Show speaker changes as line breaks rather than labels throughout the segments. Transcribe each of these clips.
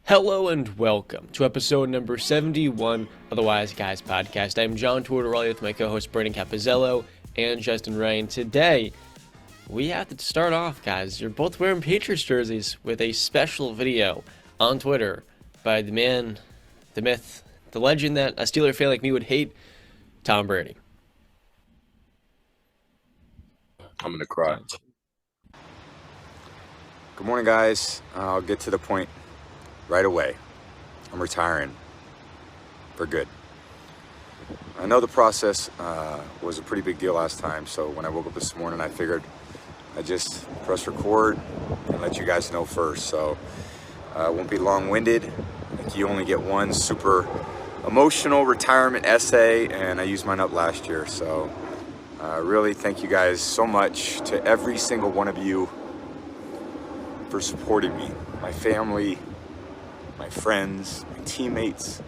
Hello and welcome to episode number 71 of the Wise Guys podcast. I'm John Tortorelli with my co-host Brady Capozziello and Justin Ryan. Today, we have to start off, guys. You're both wearing Patriots jerseys with a special video on Twitter by the man, the myth, the legend that a Steeler fan like me would hate, Tom Brady.
I'm going to cry.
Good morning, guys. I'll get to the point right away. I'm retiring for good. I know the process was a pretty big deal last time, so when I woke up this morning, I figured I'd just press record and let you guys know first. So I won't be long-winded. I think you only get one super emotional retirement essay, and I used mine up last year. So really thank you guys so much, to every single one of you, for supporting me, my family, my friends, my teammates,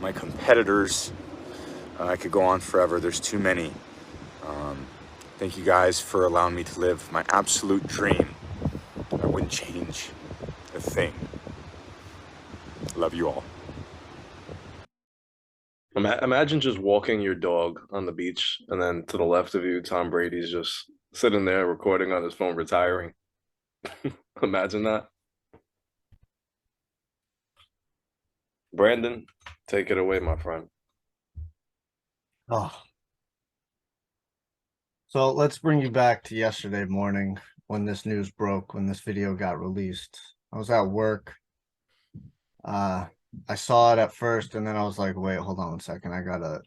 my competitors. I could go on forever. There's too many. Thank you guys for allowing me to live my absolute dream. I wouldn't change a thing. Love you all.
Imagine just walking your dog on the beach, and then to the left of you, Tom Brady's just sitting there recording on his phone, retiring. Imagine that. Brandon, take it away, my friend.
Oh. So let's bring you back to yesterday morning when this news broke, when this video got released. I was at work. I saw it at first, and then I was like, wait, hold on 1 second. I gotta,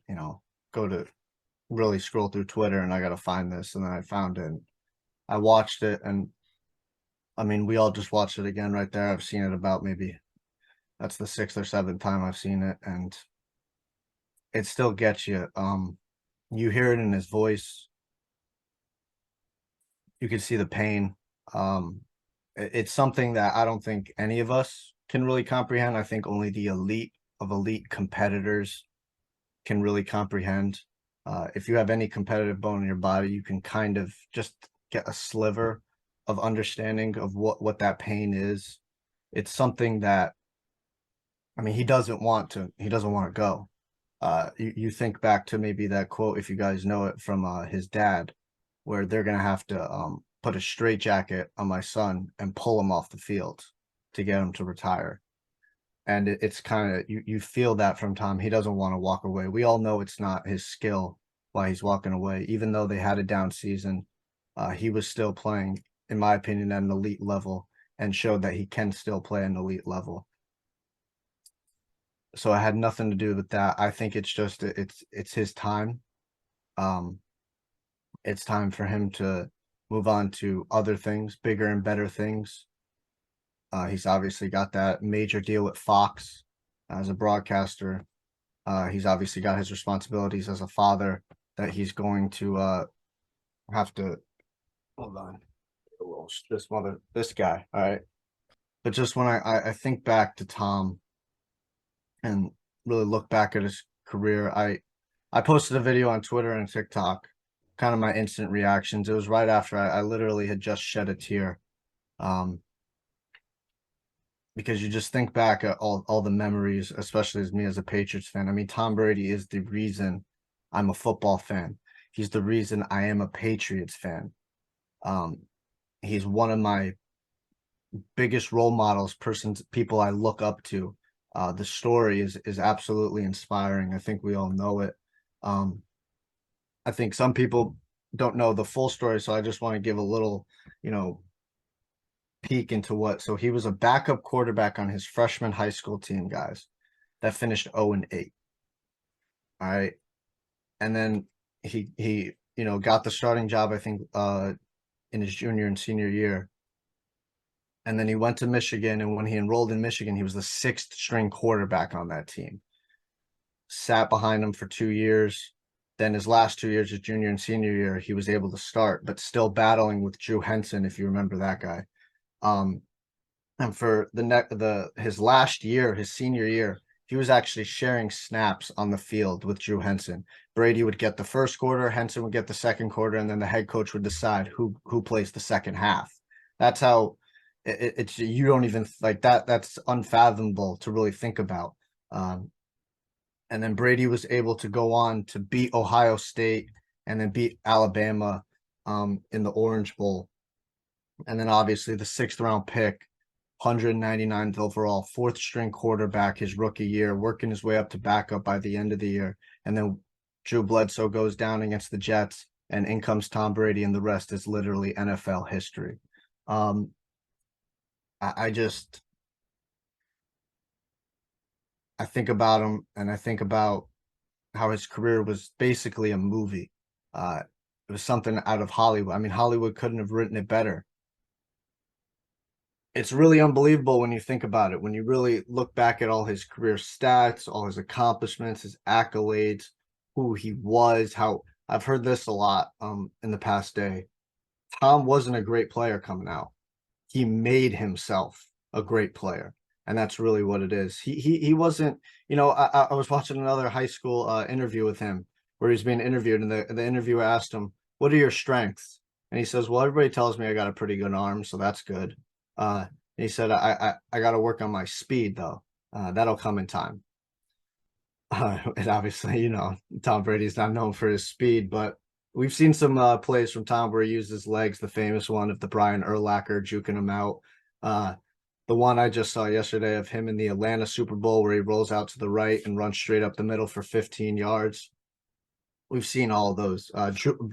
go to really scroll through Twitter, and I gotta find this. And then I found it. I watched it, and I mean, we all just watched it again right there. I've seen it about maybe, that's the 6th or 7th time I've seen it, and it still gets you. You hear it in his voice. You can see the pain. It's something that I don't think any of us can really comprehend. I think only the elite of elite competitors can really comprehend. If you have any competitive bone in your body, you can kind of just get a sliver of understanding of what that pain is. It's something that, I mean, he doesn't want to go. You think back to maybe that quote, if you guys know it, from his dad, where they're going to have to put a straitjacket on my son and pull him off the field to get him to retire. And it's kind of, you feel that from Tom. He doesn't want to walk away. We all know it's not his skill why he's walking away. Even though they had a down season, he was still playing, in my opinion, at an elite level, and showed that he can still play at an elite level. So it had nothing to do with that. I think it's just, it's his time. It's time for him to move on to other things, bigger and better things. He's obviously got that major deal with Fox as a broadcaster. He's obviously got his responsibilities as a father that he's going to have to, hold on, this guy, all right? But just when I think back to Tom and really look back at his career, I posted a video on Twitter and TikTok, kind of my instant reactions. It was right after I literally had just shed a tear. Because you just think back at all the memories, especially as me as a Patriots fan. I mean, Tom Brady is the reason I'm a football fan. He's the reason I am a Patriots fan. He's one of my biggest role models, people I look up to. The story is absolutely inspiring. I think we all know it. I think some people don't know the full story, so I just want to give a little, peek into what. So he was a backup quarterback on his freshman high school team, guys, that finished 0-8. All right. And then he got the starting job, I think, in his junior and senior year. And then he went to Michigan, and when he enrolled in Michigan, he was the 6th string quarterback on that team. Sat behind him for 2 years. Then his last 2 years, his junior and senior year, he was able to start, but still battling with Drew Henson, if you remember that guy. And for his last year, his senior year, he was actually sharing snaps on the field with Drew Henson. Brady would get the first quarter, Henson would get the second quarter, and then the head coach would decide who plays the second half. That's how it's you don't even like that. That's unfathomable to really think about. And then Brady was able to go on to beat Ohio State and then beat Alabama in the Orange Bowl. And then obviously the 6th-round pick, 199th overall, 4th-string quarterback his rookie year, working his way up to backup by the end of the year. And then Drew Bledsoe goes down against the Jets, and in comes Tom Brady, and the rest is literally NFL history. I think about him, and I think about how his career was basically a movie. It was something out of Hollywood. I mean, Hollywood couldn't have written it better. It's really unbelievable when you think about it. When you really look back at all his career stats, all his accomplishments, his accolades, who he was, how I've heard this a lot in the past day. Tom wasn't a great player coming out. He made himself a great player. And that's really what it is. He wasn't, I was watching another high school interview with him where he was being interviewed, and the interviewer asked him, "What are your strengths?" And he says, "Well, everybody tells me I got a pretty good arm, so that's good." He said, I got to work on my speed though. That'll come in time. And obviously, Tom Brady's not known for his speed, but we've seen some plays from Tom where he uses legs. The famous one of the Brian Urlacher juking him out. The one I just saw yesterday of him in the Atlanta Super Bowl where he rolls out to the right and runs straight up the middle for 15 yards. We've seen all of those.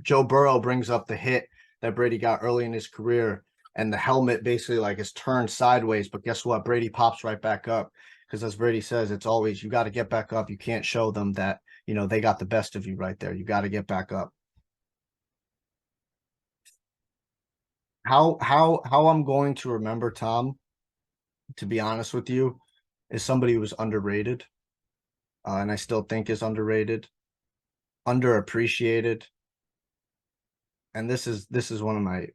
Joe Burrow brings up the hit that Brady got early in his career, and the helmet basically like is turned sideways. But guess what? Brady pops right back up, because as Brady says, it's always, you got to get back up. You can't show them that, they got the best of you right there. You got to get back up. How I'm going to remember Tom, to be honest with you, is somebody who was underrated, and I still think is underrated, underappreciated. And this is one of my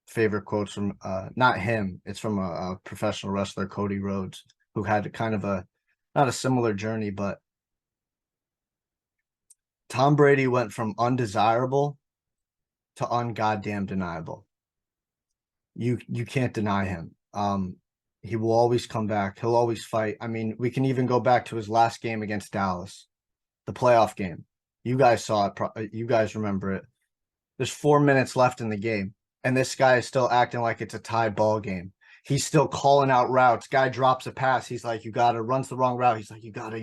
favorite quotes from not him. It's from a professional wrestler, Cody Rhodes, who had kind of not a similar journey, but Tom Brady went from undesirable to ungoddamn deniable. You can't deny him. He will always come back. He'll always fight. I mean, we can even go back to his last game against Dallas, the playoff game. You guys saw it. You guys remember it. There's 4 minutes left in the game, and this guy is still acting like it's a tie ball game. He's still calling out routes. Guy drops a pass. He's like, "You gotta," runs the wrong route. He's like, "You gotta,"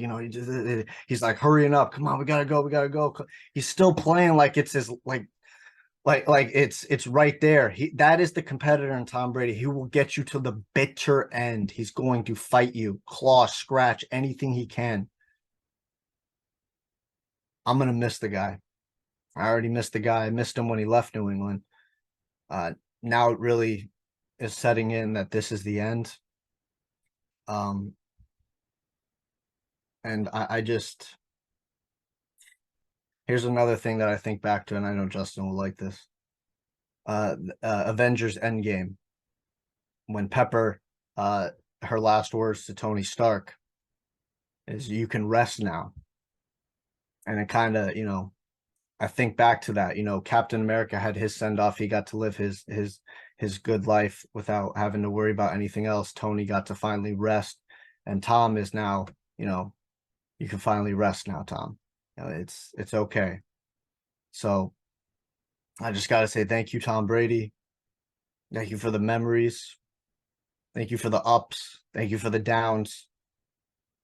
he's like, "Hurrying up. Come on, we gotta go. He's still playing like it's his, like it's right there. That is the competitor in Tom Brady. He will get you to the bitter end. He's going to fight you, claw, scratch, anything he can. I'm gonna miss the guy. I already missed the guy. I missed him when he left New England. Now it really is setting in that this is the end. And I just, here's another thing that I think back to, and I know Justin will like this. Avengers Endgame, when Pepper, her last words to Tony Stark is, "You can rest now." And it kind of, I think back to that. Captain America had his send off. He got to live his good life without having to worry about anything else. Tony got to finally rest, and Tom is now, you can finally rest now, Tom. It's okay. So I just got to say thank you, Tom Brady. Thank you for the memories. Thank you for the ups. Thank you for the downs.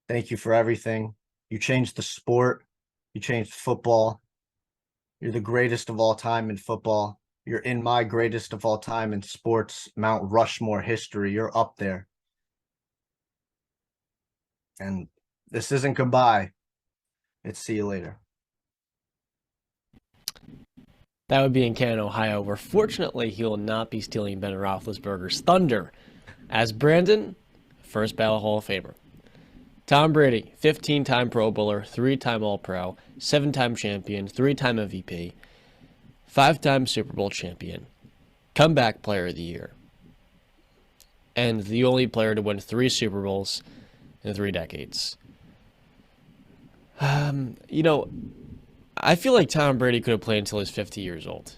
Thank you for everything. You changed the sport. You changed football. You're the greatest of all time in football. You're in my greatest of all time in sports, Mount Rushmore history. You're up there. And this isn't goodbye. It's see you later.
That would be in Canton, Ohio, where fortunately he will not be stealing Ben Roethlisberger's thunder. As Brandon, first ballot Hall of Famer. Tom Brady, 15-time Pro Bowler, 3-time All-Pro, 7-time champion, 3-time MVP, 5-time Super Bowl champion, comeback player of the year, and the only player to win 3 Super Bowls in 3 decades. I feel like Tom Brady could have played until he's 50 years old.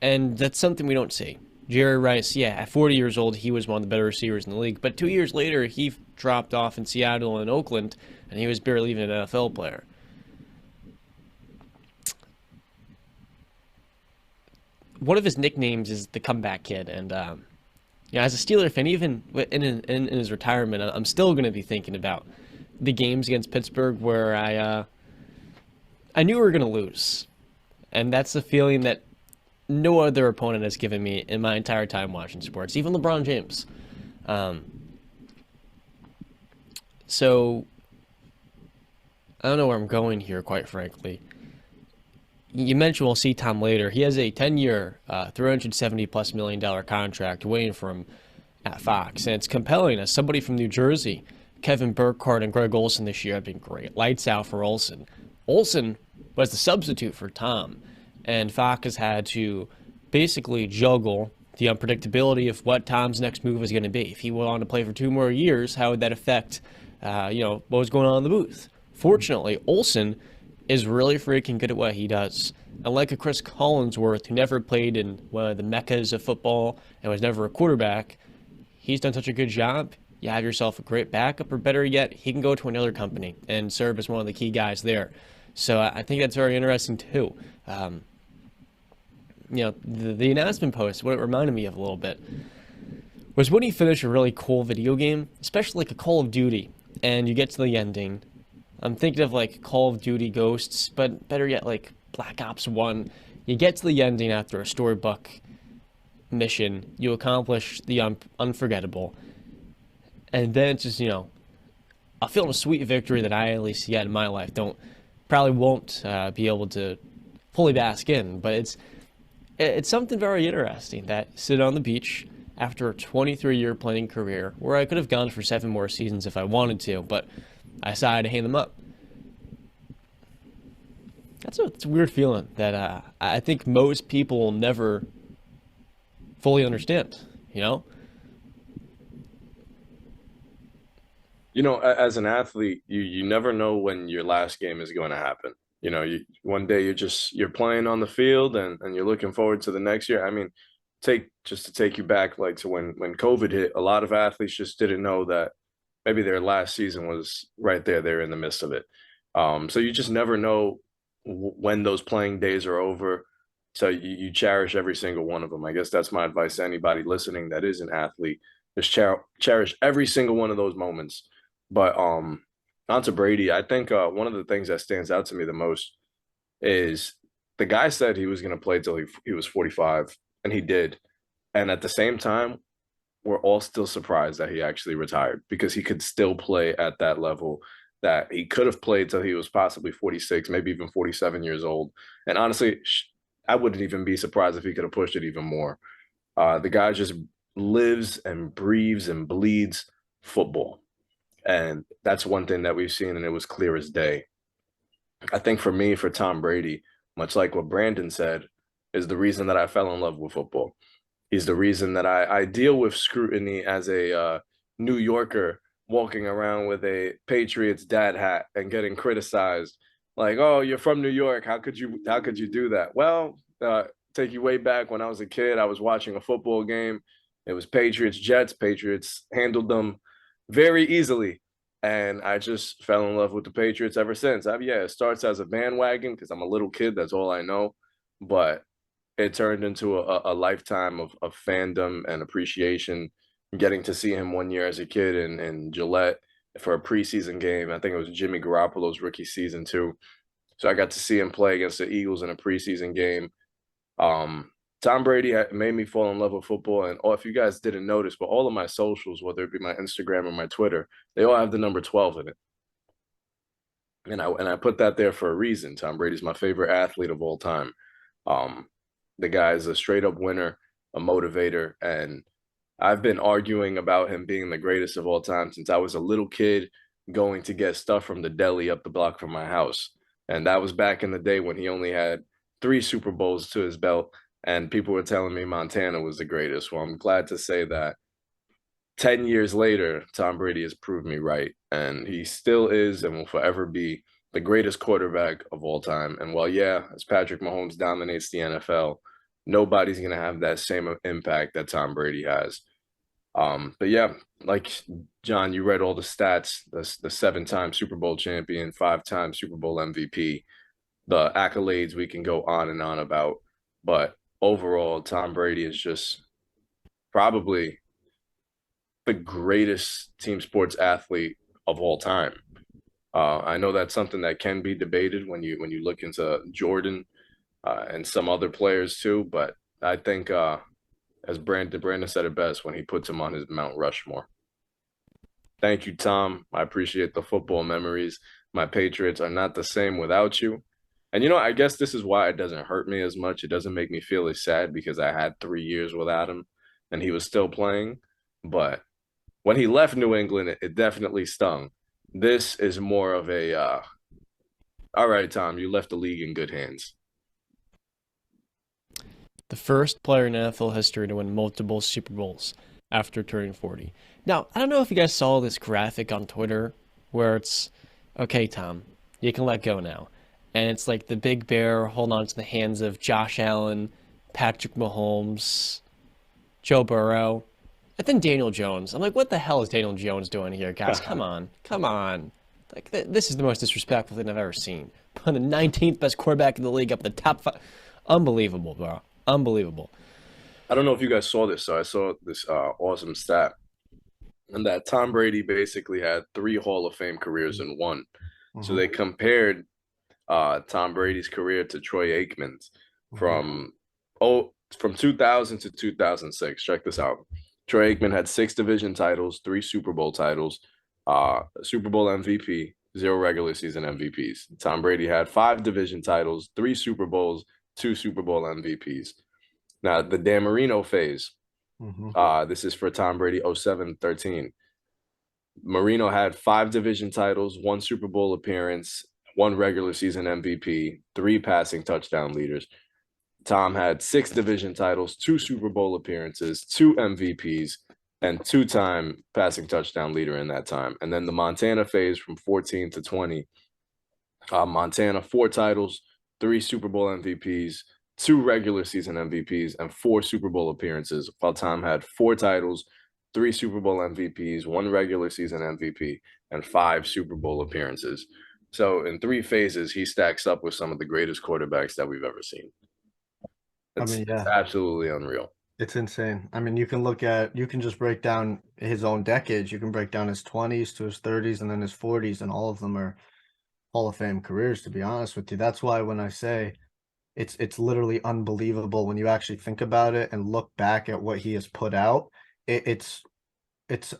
And that's something we don't see. Jerry Rice, yeah, at 40 years old, he was one of the better receivers in the league. But 2 years later, he dropped off in Seattle and Oakland, and he was barely even an NFL player. One of his nicknames is the comeback kid, and as a Steeler fan, even in his retirement, I'm still going to be thinking about the games against Pittsburgh where I knew we were going to lose, and that's the feeling that no other opponent has given me in my entire time watching sports, even LeBron James. So I don't know where I'm going here, quite frankly. You mentioned we'll see Tom later. He has a 10-year, $370+ million contract waiting for him at Fox, and it's compelling. As somebody from New Jersey, Kevin Burkhardt and Greg Olsen this year have been great. Lights out for Olsen. Olsen was the substitute for Tom, and Fox has had to basically juggle the unpredictability of what Tom's next move is going to be. If he went on to play for 2 more years, how would that affect, what was going on in the booth? Fortunately, Olsen is really freaking good at what he does. And like a Chris Collinsworth, who never played in one of the meccas of football and was never a quarterback, he's done such a good job. You have yourself a great backup, or better yet, he can go to another company and serve as one of the key guys there. So I think that's very interesting too. The announcement post, what it reminded me of a little bit, was when you finish a really cool video game, especially like a Call of Duty, and you get to the ending. I'm thinking of like Call of Duty Ghosts, but better yet, like Black Ops 1. You get to the ending after a storybook mission, you accomplish the unforgettable, and then it's just, a feeling of sweet victory that I at least yet in my life probably won't be able to fully bask in, but it's something very interesting that sit on the beach after a 23-year playing career where I could have gone for 7 more seasons if I wanted to, but I decided to hang them up. It's a weird feeling that I think most people will never fully understand,
As an athlete, you never know when your last game is going to happen. One day you're playing on the field and you're looking forward to the next year. I mean, to take you back, like, to when COVID hit, a lot of athletes just didn't know that maybe their last season was right there. They're in the midst of it. So you just never know when those playing days are over. So you cherish every single one of them. I guess that's my advice to anybody listening that is an athlete. Just cherish every single one of those moments. But on to Brady, I think one of the things that stands out to me the most is the guy said he was going to play till he was 45, and he did. And at the same time, we're all still surprised that he actually retired, because he could still play at that level that he could have played till he was possibly 46, maybe even 47 years old. And honestly, I wouldn't even be surprised if he could have pushed it even more. The guy just lives and breathes and bleeds football. And that's one thing that we've seen, and it was clear as day. I think for me, for Tom Brady, much like what Brandon said, is the reason that I fell in love with football. He's the reason that I deal with scrutiny as a New Yorker walking around with a Patriots dad hat and getting criticized. Like, oh, you're from New York. How could you do that? Well, take you way back when I was a kid. I was watching a football game. It was Patriots Jets. Patriots handled them very easily. And I just fell in love with the Patriots ever since. It starts as a bandwagon because I'm a little kid. That's all I know. But it turned into a lifetime of fandom and appreciation. Getting to see him one year as a kid in Gillette for a preseason game. I think it was Jimmy Garoppolo's rookie season too. So I got to see him play against the Eagles in a preseason game. Tom Brady made me fall in love with football. And if you guys didn't notice, but all of my socials, whether it be my Instagram or my Twitter, they all have the number 12 in it. And I put that there for a reason. Tom Brady's my favorite athlete of all time. The guy is a straight up winner, a motivator, and I've been arguing about him being the greatest of all time since I was a little kid going to get stuff from the deli up the block from my house. And that was back in the day when he only had 3 Super Bowls to his belt, and people were telling me Montana was the greatest. Well, I'm glad to say that 10 years later, Tom Brady has proved me right, and he still is and will forever be the greatest quarterback of all time. And while, as Patrick Mahomes dominates the NFL, nobody's going to have that same impact that Tom Brady has. But yeah, like John, you read all the stats, the 7-time Super Bowl champion, 5-time Super Bowl MVP, the accolades we can go on and on about. But overall, Tom Brady is just probably the greatest team sports athlete of all time. I know that's something that can be debated when you look into Jordan and some other players too, but I think as Brandon said it best when he puts him on his Mount Rushmore. Thank you, Tom. I appreciate the football memories. My Patriots are not the same without you. And I guess this is why it doesn't hurt me as much. It doesn't make me feel as sad because I had 3 years without him and he was still playing. But when he left New England, it definitely stung. This is more of a, all right, Tom, you left the league in good hands.
The first player in NFL history to win multiple Super Bowls after turning 40. Now, I don't know if you guys saw this graphic on Twitter where it's, okay, Tom, you can let go now. And it's like the big bear holding on to the hands of Josh Allen, Patrick Mahomes, Joe Burrow, and then Daniel Jones. I'm like, what the hell is Daniel Jones doing here, guys? Come on. Come on. Like, this is the most disrespectful thing I've ever seen. Putting the 19th best quarterback in the league up in the top 5. Unbelievable, bro. Unbelievable.
I don't know if you guys saw this. So I saw this awesome stat, and that Tom Brady basically had 3 Hall of Fame careers in one. So they compared Tom Brady's career to Troy Aikman's from 2000 to 2006. Check this out. Troy Aikman had 6 division titles, 3 Super Bowl titles, Super Bowl MVP, 0 regular season MVPs. Tom Brady had 5 division titles, 3 Super Bowls, 2 Super Bowl MVPs. Now, the Dan Marino phase, this is for Tom Brady 07-13. Marino had 5 division titles, 1 Super Bowl appearance, 1 regular season MVP, 3 passing touchdown leaders. Tom had 6 division titles, 2 Super Bowl appearances, 2 MVPs, and 2-time passing touchdown leader in that time. And then the Montana phase from 14 to 20, Montana 4 titles, 3 Super Bowl MVPs, 2 regular season MVPs, and 4 Super Bowl appearances, while Tom had 4 titles, 3 Super Bowl MVPs, 1 regular season MVP, and 5 Super Bowl appearances. So in 3 phases, he stacks up with some of the greatest quarterbacks that we've ever seen. It's absolutely unreal.
It's insane. I mean, you can just break down his own decades. You can break down his 20s to his 30s and then his 40s, and all of them are Hall of Fame careers, to be honest with you. That's why when I say it's literally unbelievable when you actually think about it and look back at what he has put out, it's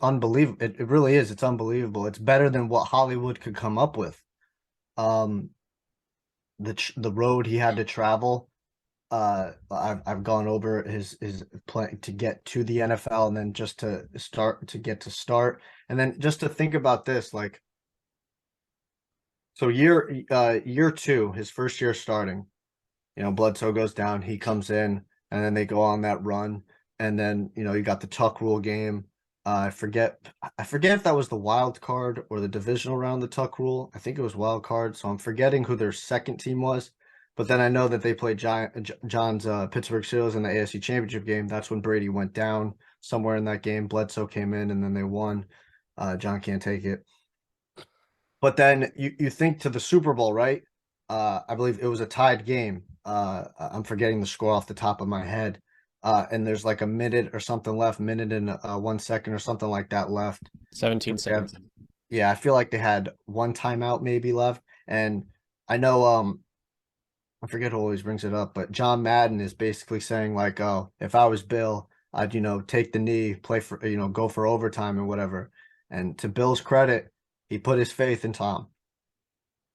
unbelievable. It really is. It's unbelievable. It's better than what Hollywood could come up with. The road he had to travel. I've gone over his play to get to the NFL, and then just to start, and then just to think about this, like, so year 2, his first year starting, Bledsoe goes down, he comes in, and then they go on that run, and then you got the Tuck Rule game. I forget if that was the wild card or the divisional round, the Tuck Rule. I think it was wild card, so I'm forgetting who their second team was. But then I know that they played John's Pittsburgh Steelers in the AFC Championship game. That's when Brady went down somewhere in that game. Bledsoe came in, and then they won. John can't take it. But then you think to the Super Bowl, right? I believe it was a tied game. I'm forgetting the score off the top of my head. And there's like a minute or something left, minute and 1 second or something like that left.
17 seconds.
Yeah, I feel like they had 1 timeout maybe left. And I know I forget who always brings it up, but John Madden is basically saying like, oh, if I was Bill, I'd, take the knee, play for, go for overtime and whatever. And to Bill's credit, he put his faith in Tom.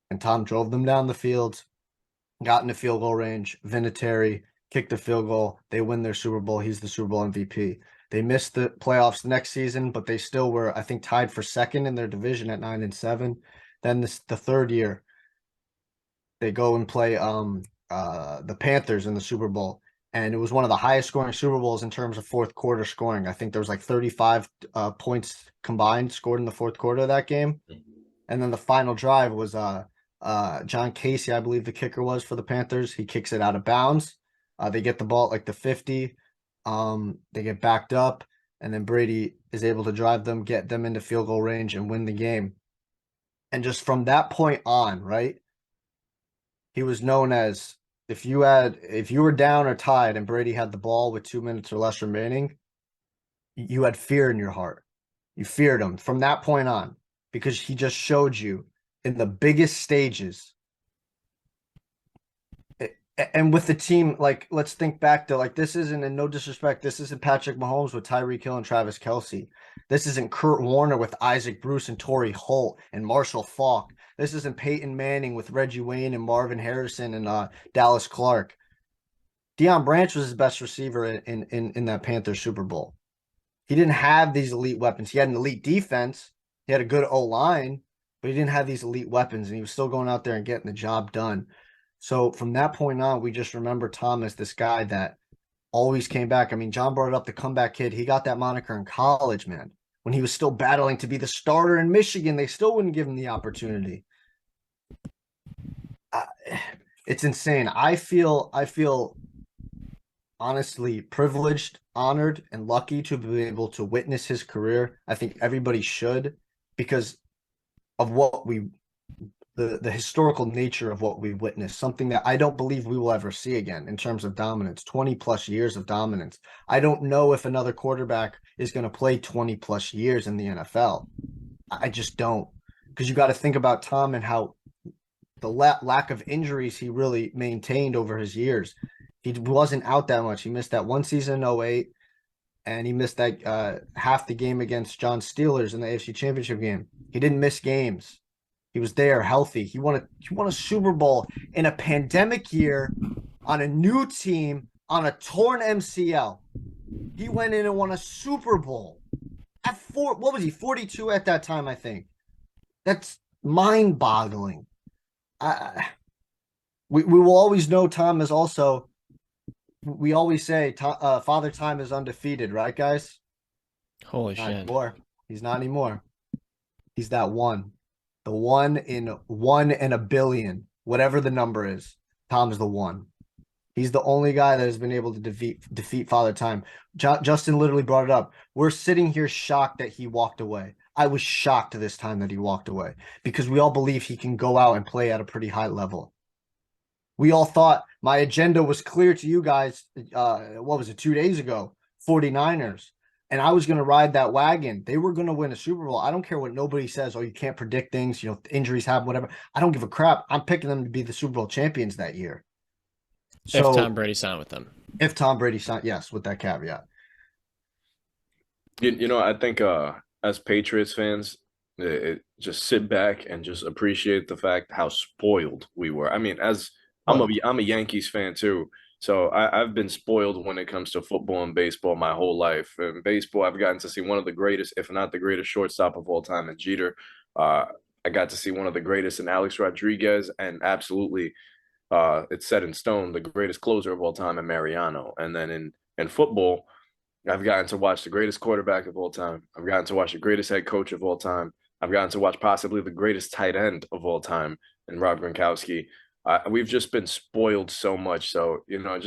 And Tom drove them down the field, got into field goal range. Vinatieri kicked the field goal. They win their Super Bowl. He's the Super Bowl MVP. They missed the playoffs next season, but they still were, I think, tied for second in their division at 9-7. Then the 3rd year, they go and play the Panthers in the Super Bowl, and it was one of the highest scoring Super Bowls in terms of fourth quarter scoring. I think there was like 35 points combined scored in the fourth quarter of that game. And then the final drive was John Casey, I believe the kicker was for the Panthers. He kicks it out of bounds. They get the ball at like the 50. They get backed up, and then Brady is able to drive them, get them into field goal range, and win the game. And just from that point on, right, he was known as, if you were down or tied and Brady had the ball with 2 minutes or less remaining, you had fear in your heart. You feared him from that point on, because he just showed you in the biggest stages. And with the team, like, let's think back to, like, this isn't, and no disrespect, this isn't Patrick Mahomes with Tyreek Hill and Travis Kelce. This isn't Kurt Warner with Isaac Bruce and Torrey Holt and Marshall Faulk. This isn't Peyton Manning with Reggie Wayne and Marvin Harrison and Dallas Clark. Deion Branch was his best receiver in that Panthers Super Bowl. He didn't have these elite weapons. He had an elite defense. He had a good O-line, but he didn't have these elite weapons, and he was still going out there and getting the job done. So from that point on, we just remember Tom as this guy that always came back. I mean, John brought up the comeback kid. He got that moniker in college, man. When he was still battling to be the starter in Michigan, they still wouldn't give him the opportunity. It's insane. I feel honestly privileged, honored, and lucky to be able to witness his career. I think everybody should, because of what the historical nature of what we witnessed, something that I don't believe we will ever see again in terms of dominance, 20 plus years of dominance. I don't know if another quarterback is going to play 20 plus years in the NFL. I just don't, because you got to think about Tom and how the lack of injuries he really maintained over his years. He wasn't out that much. He missed that one season in 08, and he missed that half the game against John Steelers in the AFC Championship game. He didn't miss games. He was there, healthy. He won a Super Bowl in a pandemic year on a new team on a torn MCL. He went in and won a Super Bowl at what was he, 42 at that time, I think. That's mind-boggling. We will always know Tom is also, we always say Father Time is undefeated, right, guys?
Holy
Not
shit.
anymore. He's not anymore. He's that one. The one in a billion, whatever the number is. Tom's the one. He's the only guy that has been able to defeat Father Time. Justin literally brought it up. We're sitting here shocked that he walked away. I was shocked this time that he walked away, because we all believe he can go out and play at a pretty high level. We all thought my agenda was clear to you guys. What was it, 2 days ago? 49ers. And I was going to ride that wagon. They were going to win a Super Bowl. I don't care what nobody says. Oh, you can't predict things. You know, injuries happen, whatever. I don't give a crap. I'm picking them to be the Super Bowl champions that year.
So, if Tom Brady signed with them.
If Tom Brady signed, yes, with that caveat.
You know, I think as Patriots fans, just sit back and just appreciate the fact how spoiled we were. I mean, I'm a Yankees fan too. So I've been spoiled when it comes to football and baseball my whole life. In baseball, I've gotten to see one of the greatest, if not the greatest, shortstop of all time in Jeter. I got to see one of the greatest in Alex Rodriguez, and absolutely, it's set in stone, the greatest closer of all time in Mariano. And then in football, I've gotten to watch the greatest quarterback of all time. I've gotten to watch the greatest head coach of all time. I've gotten to watch possibly the greatest tight end of all time in Rob Gronkowski. We've just been spoiled so much. So, you know,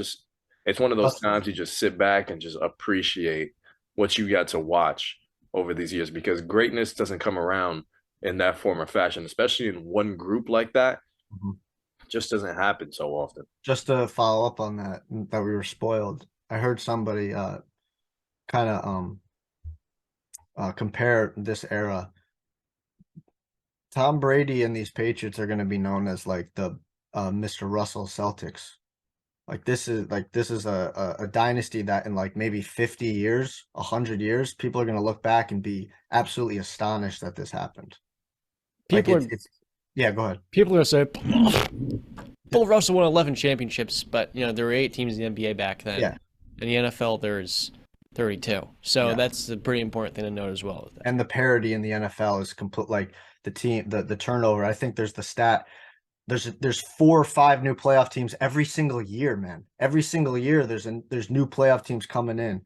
it's one of those times you just sit back and just appreciate what you got to watch over these years, because greatness doesn't come around in that form or fashion, especially in one group like that.
Mm-hmm.
It just doesn't happen so often.
Just to follow up on that we were spoiled. I heard somebody kind of compare this era. Tom Brady and these Patriots are going to be known as like the Mr. Russell Celtics. Like this is a dynasty that in like maybe 50 years, 100 years, people are going to look back and be absolutely astonished that this happened.
People
yeah, go ahead.
People are going to say, Bill Russell won 11 championships, but you know there were 8 teams in the NBA back then.
Yeah.
In the NFL, there's 32. So that's a pretty important thing to note as well.
And the parity in the NFL is complete. Like the team, the turnover. I think there's the stat. There's 4 or 5 new playoff teams every single year, man. Every single year, there's new playoff teams coming in.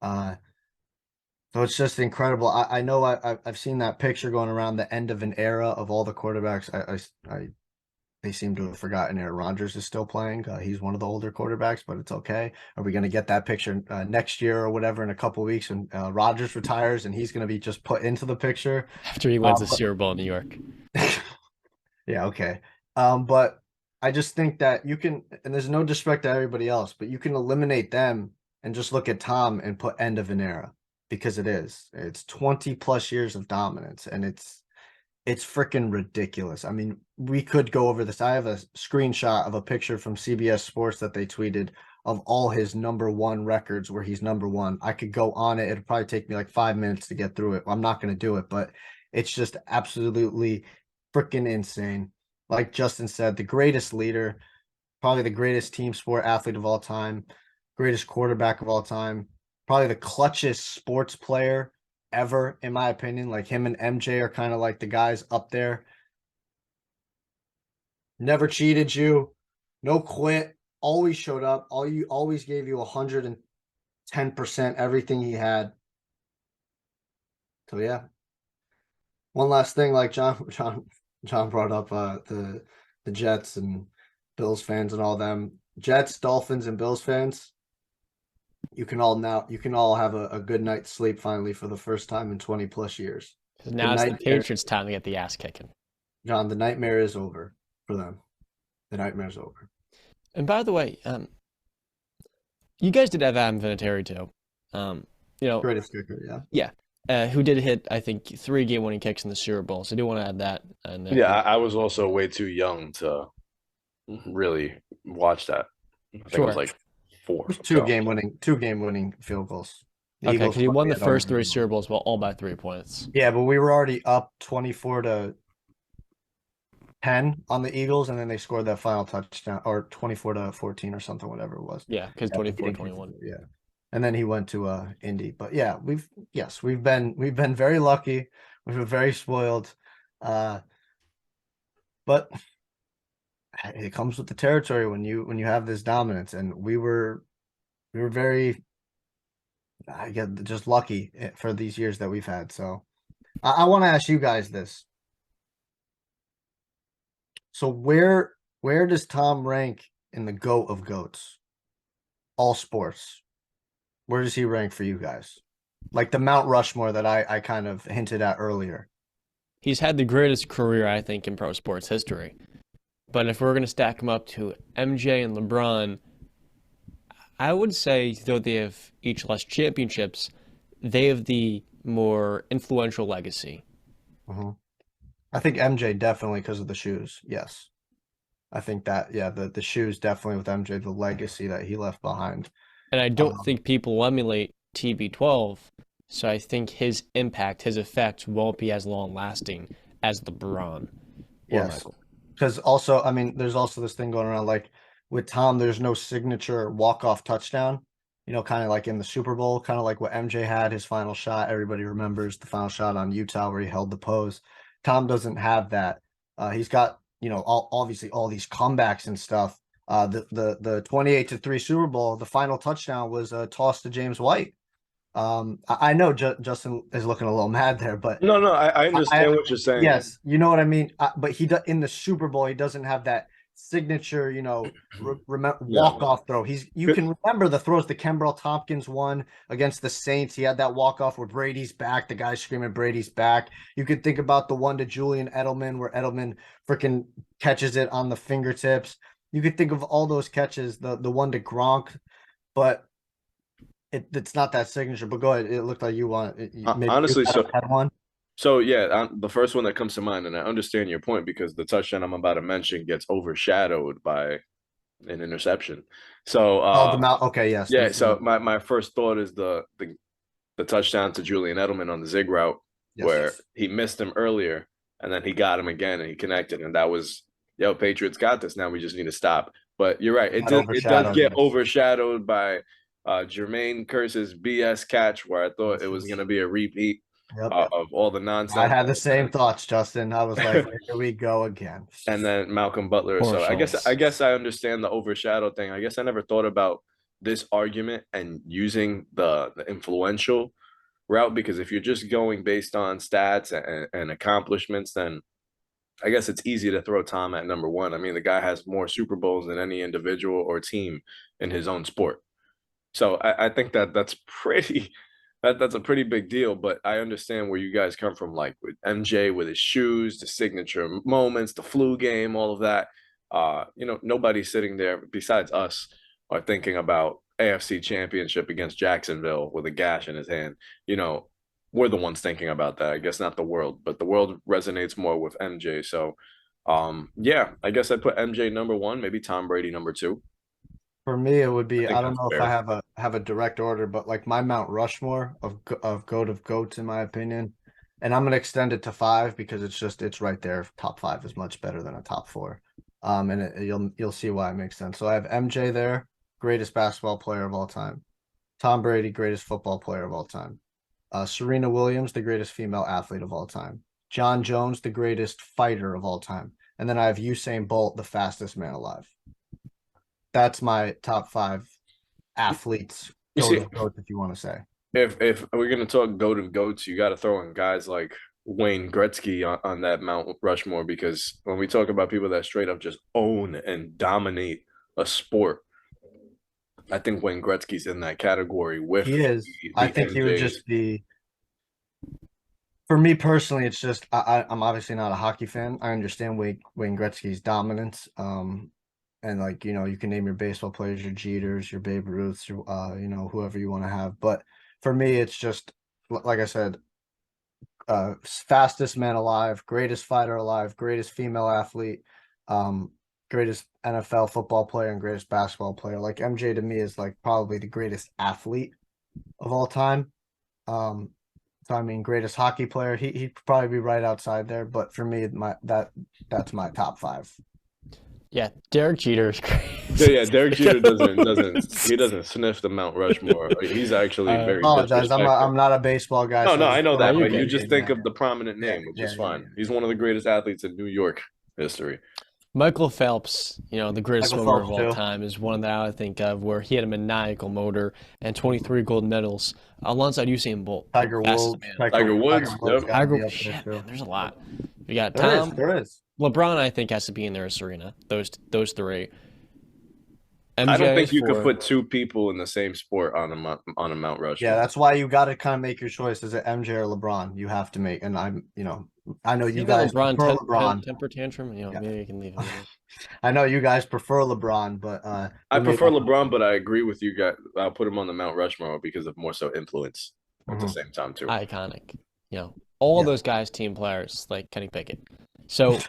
So it's just incredible. I know I've seen that picture going around, the end of an era of all the quarterbacks. they seem to have forgotten Aaron Rodgers is still playing. He's one of the older quarterbacks, but it's okay. Are we going to get that picture next year or whatever in a couple of weeks when Rodgers retires and he's going to be just put into the picture
After he wins the Super Bowl in New York.
Yeah, okay. But I just think that you can, and there's no disrespect to everybody else, but you can eliminate them and just look at Tom and put end of an era because it is. It's 20 plus years of dominance and it's freaking ridiculous. I mean, we could go over this. I have a screenshot of a picture from CBS Sports that they tweeted of all his number one records where he's number one. I could go on it. It'd probably take me like 5 minutes to get through it. I'm not going to do it, but it's just absolutely freaking insane. Like Justin said, the greatest leader, probably the greatest team sport athlete of all time, greatest quarterback of all time, probably the clutchest sports player ever, in my opinion. Like him and MJ are kind of like the guys up there. Never cheated you, no quit, always showed up, always gave you 110% everything he had. So yeah. One last thing, like John brought up the Jets and Bills fans and all them. Jets, Dolphins, and Bills fans, you can all have a good night's sleep finally for the first time in 20 plus years.
Now it's the Patriots' time to get the ass kicking.
John, the nightmare is over for them. The nightmare's over.
And by the way, you guys did have Adam Vinatieri too.
Greatest kicker, yeah.
Yeah. Who did hit, I think, 3 game-winning kicks in the Super Bowl. So I do want to add that.
Yeah, I was also way too young to really watch that. I think it was like 4.
Two game winning field goals.
Okay, because he won the first 3 Super Bowls, all by 3 points.
Yeah, but we were already up 24-10 on the Eagles, and then they scored that final touchdown, or 24-14 or something, whatever it was.
Yeah, because 24-21.
Yeah. And then he went to Indy. But yeah, we've been very lucky. We've been very spoiled. But it comes with the territory when you have this dominance, and we were very, I guess, just lucky for these years that we've had. So I want to ask you guys this. So where does Tom rank in the GOAT of GOATs? All sports. Where does he rank for you guys? Like the Mount Rushmore that I kind of hinted at earlier.
He's had the greatest career, I think, in pro sports history. But if we're going to stack him up to MJ and LeBron, I would say, though they have each less championships, they have the more influential legacy.
Mm-hmm. I think MJ definitely because of the shoes. Yes. I think that, yeah, the shoes definitely with MJ, the legacy that he left behind.
And I don't think people emulate TB12, so I think his impact, his effects won't be as long-lasting as LeBron.
Yes, because also, I mean, there's also this thing going around, like with Tom, there's no signature walk-off touchdown, kind of like in the Super Bowl, kind of like what MJ had, his final shot. Everybody remembers the final shot on Utah where he held the pose. Tom doesn't have that. He's got, obviously all these comebacks and stuff. The 28-3 Super Bowl, the final touchdown was a toss to James White. I know Justin is looking a little mad there, but
no, I understand what you're saying.
Yes, you know what I mean. But in the Super Bowl, he doesn't have that signature, walk off throw. You can remember the throws the Kembrell Tompkins won against the Saints. He had that walk off where Brady's back. The guy screaming Brady's back. You could think about the one to Julian Edelman where Edelman freaking catches it on the fingertips. You could think of all those catches, the one to Gronk, but it's not that signature. But go ahead. It looked like you want it.
Honestly,
had one.
So yeah, the first one that comes to mind, and I understand your point because the touchdown I'm about to mention gets overshadowed by an interception. So
okay, yes.
Yeah, so my first thought is the touchdown to Julian Edelman on the zig route where he missed him earlier and then he got him again and he connected, and that was, Patriots got this. Now we just need to stop. But you're right. It does get overshadowed by Jermaine Kearse's BS catch where I thought it was going to be a repeat of all the nonsense.
I had the same thoughts, Justin. I was like, here we go again.
And then Malcolm Butler. So I guess I understand the overshadow thing. I guess I never thought about this argument and using the influential route, because if you're just going based on stats and accomplishments, then I guess it's easy to throw Tom at number one. I mean, the guy has more Super Bowls than any individual or team in his own sport. So I think that's pretty that's a pretty big deal. But I understand where you guys come from, like with MJ with his shoes, the signature moments, the flu game, all of that. Nobody's sitting there besides us are thinking about AFC Championship against Jacksonville with a gash in his hand. We're the ones thinking about that. I guess not the world, but the world resonates more with MJ. So, yeah, I guess I put MJ number one, maybe Tom Brady number two.
For me, it would
I
be,
think
I don't
that's
know if I
fair.
have a direct order, but like my Mount Rushmore of goats in my opinion, and I'm gonna extend it to five because it's right there. Top five is much better than a top four. And you'll see why it makes sense. So I have MJ there, greatest basketball player of all time. Tom Brady, greatest football player of all time. Serena Williams, the greatest female athlete of all time. John Jones, the greatest fighter of all time. And then I have Usain Bolt, the fastest man alive. That's my top five athletes,
You
goat
see,
of goats, if you want to say.
if we're gonna talk goat of goats, you got to throw in guys like Wayne Gretzky on that Mount Rushmore, because when we talk about people that straight up just own and dominate a sport, I think Wayne Gretzky's in that category with
He is. I
the
think he would
MJs.
just be. For me personally, it's just I'm obviously not a hockey fan. I understand Wayne Gretzky's dominance. And like you can name your baseball players, your Jeters, your Babe Ruths, your whoever you want to have. But for me, it's just like I said, fastest man alive, greatest fighter alive, greatest female athlete, greatest NFL football player, and greatest basketball player. Like MJ to me is like probably the greatest athlete of all time. Um, so I mean, greatest hockey player. He'd probably be right outside there, but for me, that's my top five.
Yeah, Derek Jeter is
Yeah,
crazy.
yeah. Derek Jeter doesn't sniff the Mount Rushmore. He's actually very
Apologize.
disrespectful.
I'm not a baseball guy,
No,
so
no,
I
I
just
know
go
No,
that,
off
you're
but
the
you
good.
just
name.
think
Yeah,
of the prominent
yeah,
name, which
yeah,
is
yeah,
fine.
yeah.
He's one of the greatest athletes in New York history.
Michael Phelps, the greatest
Michael
swimmer of
Phelps
all
too.
time, is one that I think of where he had a maniacal motor and 23 gold medals alongside Usain Bolt,
Tiger
fastest
Woods.
man.
Tiger
Tiger
Woods,
Woods
yep.
got to
Tiger,
be up there
shit, man,
too.
there's a lot. We got
There is.
Tom,
There is.
LeBron. I think has to be in there as Serena. Those three.
I don't
MJ
think
is
you could
four.
put two people in the same sport on a Mount
Yeah,
Rushmore.
that's why you got to kind of make your choice. Is it MJ or LeBron? You have to make, and I know you
See that
guys
LeBron
prefer LeBron.
temper tantrum?
Yeah,
Maybe you can leave him in there.
I know you guys prefer LeBron, but
I
for me,
prefer LeBron, but I agree with you guys. I'll put him on the Mount Rushmore because of more so influence at the
Mhm.
same time too.
Iconic. All
Yeah.
those guys, team players like Kenny Pickett. So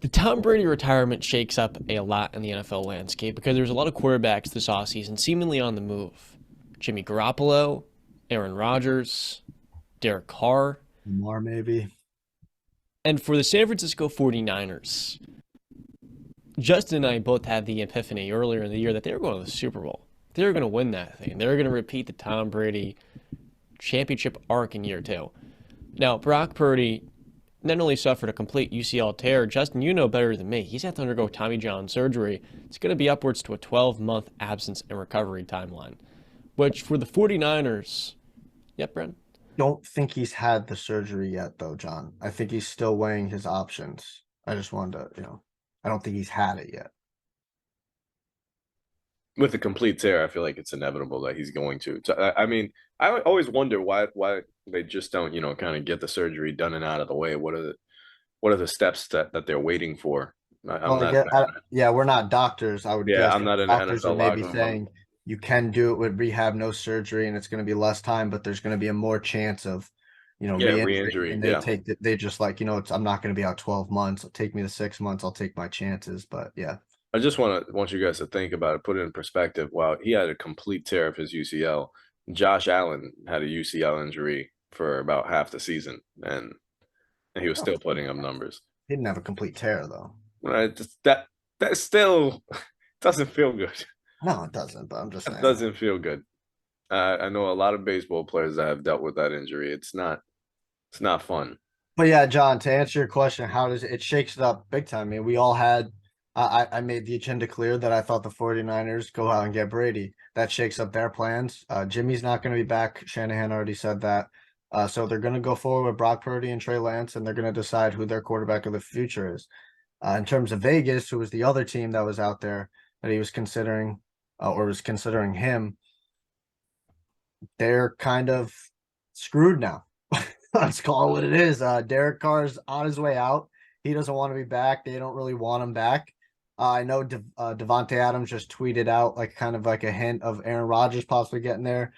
the Tom Brady retirement shakes up a lot in the NFL landscape because there's a lot of quarterbacks this offseason seemingly on the move. Jimmy Garoppolo, Aaron Rodgers, Derek Carr.
Lamar maybe.
And for the San Francisco 49ers, Justin and I both had the epiphany earlier in the year that they were going to the Super Bowl. They were going to win that thing. They were going to repeat the Tom Brady championship arc in year two. Now, Brock Purdy not only suffered a complete UCL tear, Justin, you know better than me. He's had to undergo Tommy John surgery. It's going to be upwards to a 12-month absence and recovery timeline, which for the 49ers, yep, Brent?
Don't think he's had the surgery yet, though, John. I think he's still weighing his options. I just wanted to, I don't think he's had it yet.
With a complete tear, I feel like it's inevitable that he's going to. So, I mean, I always wonder why they just don't, kind of get the surgery done and out of the way. What are the steps that they're waiting for? I'm
Well,
not.
yeah, we're not doctors. I would
Yeah,
guess
I'm not an
doctors are
NFL
maybe
locker room.
saying you can do it with rehab, no surgery, and it's going to be less time, but there's going to be a more chance of,
Yeah,
re-injury.
re-injury.
And
Yeah,
they just like, I'm not going to be out 12 months. It'll take me to 6 months. I'll take my chances. But yeah,
I just want you guys to think about it, put it in perspective. Wow, he had a complete tear of his UCL. Josh Allen had a UCL injury for about half the season, and he was
Oh,
still putting up numbers.
he didn't have a complete tear though.
Right? That still doesn't feel good.
No, it doesn't. But I'm just
That
saying.
doesn't feel good. I know a lot of baseball players that have dealt with that injury. It's not fun.
But yeah, John, to answer your question, how does it shakes it up big time? I mean, we all had I made the agenda clear that I thought the 49ers go out and get Brady. That shakes up their plans. Jimmy's not going to be back. Shanahan already said that. So they're going to go forward with Brock Purdy and Trey Lance, and they're going to decide who their quarterback of the future is. In terms of Vegas, who was the other team that was out there that he was considering, or was considering him, they're kind of screwed now. Let's call it what it is. Derek Carr's on his way out. He doesn't want to be back. They don't really want him back. I know Devontae Adams just tweeted out like kind of like a hint of Aaron Rodgers possibly getting there.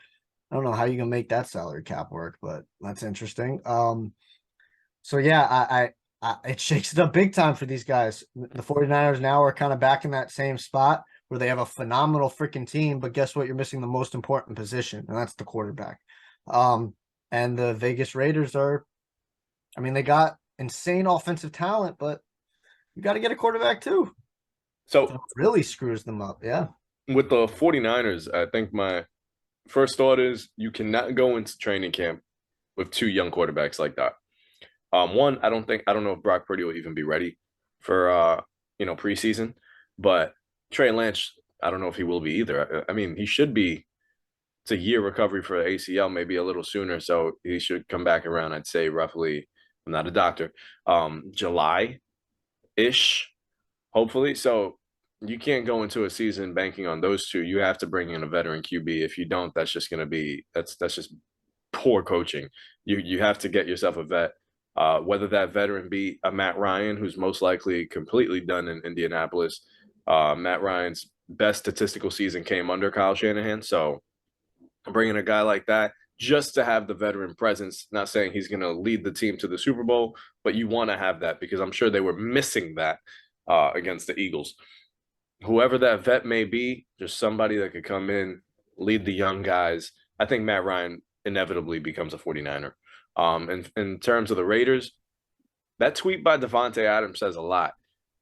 I don't know how you can make that salary cap work, but that's interesting. So yeah, it shakes it up big time for these guys. The 49ers now are kind of back in that same spot where they have a phenomenal freaking team, but guess what? You're missing the most important position, and that's the quarterback. And the Vegas Raiders they got insane offensive talent, but you got to get a quarterback too. So it really screws them up. Yeah.
With the 49ers, I think my first thought is you cannot go into training camp with two young quarterbacks like that. One, I don't know if Brock Purdy will even be ready for preseason, but Trey Lance, I don't know if he will be either. I mean, he should be. It's a year recovery for the ACL, maybe a little sooner, so he should come back around. I'd say roughly. I'm not a doctor. July-ish, hopefully. So you can't go into a season banking on those two. You have to bring in a veteran QB. If you don't, that's just going to be that's just poor coaching. You have to get yourself a vet. Whether that veteran be a Matt Ryan, who's most likely completely done in Indianapolis. Matt Ryan's best statistical season came under Kyle Shanahan. So bringing a guy like that just to have the veteran presence, not saying he's going to lead the team to the Super Bowl, but you want to have that because I'm sure they were missing that against the Eagles. Whoever that vet may be, just somebody that could come in, lead the young guys. I think Matt Ryan inevitably becomes a 49er. And in terms of the Raiders, that tweet by Devontae Adams says a lot.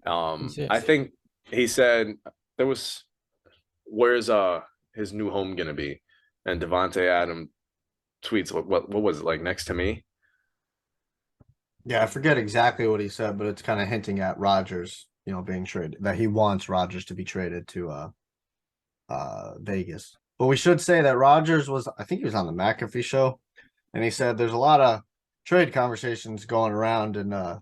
I think he said there was, where's his new home going to be? And Devontae Adams tweets, what was it, like next to me?
Yeah, I forget exactly what he said, but it's kind of hinting at Rodgers, being traded, that he wants Rodgers to be traded to Vegas. But we should say that Rodgers I think he was on the McAfee show, and he said there's a lot of trade conversations going around, and I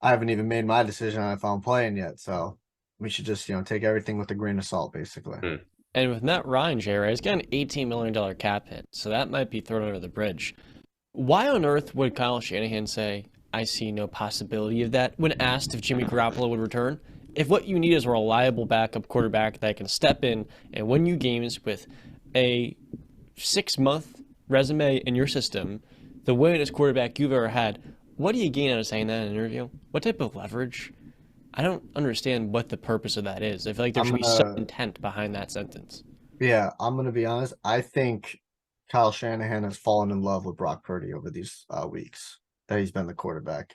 haven't even made my decision on if I'm playing yet. So we should just, take everything with a grain of salt, basically.
And with Matt Ryan, J.R., he's got an $18 million cap hit, so that might be thrown under the bridge. Why on earth would Kyle Shanahan say, I see no possibility of that, when asked if Jimmy Garoppolo would return? If what you need is a reliable backup quarterback that can step in and win you games with a 6-month resume in your system, the winningest quarterback you've ever had, what do you gain out of saying that in an interview? What type of leverage? I don't understand what the purpose of that is. I feel like there should be some intent behind that sentence.
Yeah, I'm going to be honest. I think Kyle Shanahan has fallen in love with Brock Purdy over these weeks that he's been the quarterback.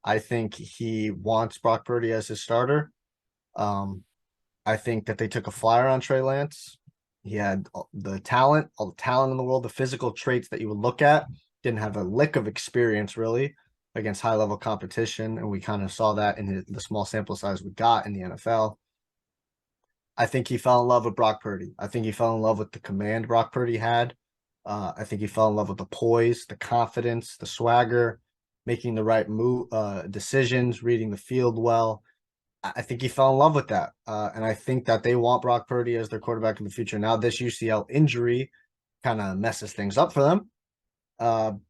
I think he wants Brock Purdy as his starter. I think that they took a flyer on Trey Lance. He had all the talent in the world, the physical traits that you would look at. Didn't have a lick of experience, really, against high-level competition, and we kind of saw that in the small sample size we got in the NFL. I think he fell in love with Brock Purdy. I think he fell in love with the command Brock Purdy had. I think he fell in love with the poise, the confidence, the swagger, making the right decisions, reading the field well. I think he fell in love with that. And I think that they want Brock Purdy as their quarterback in the future. Now, this UCL injury kind of messes things up for them.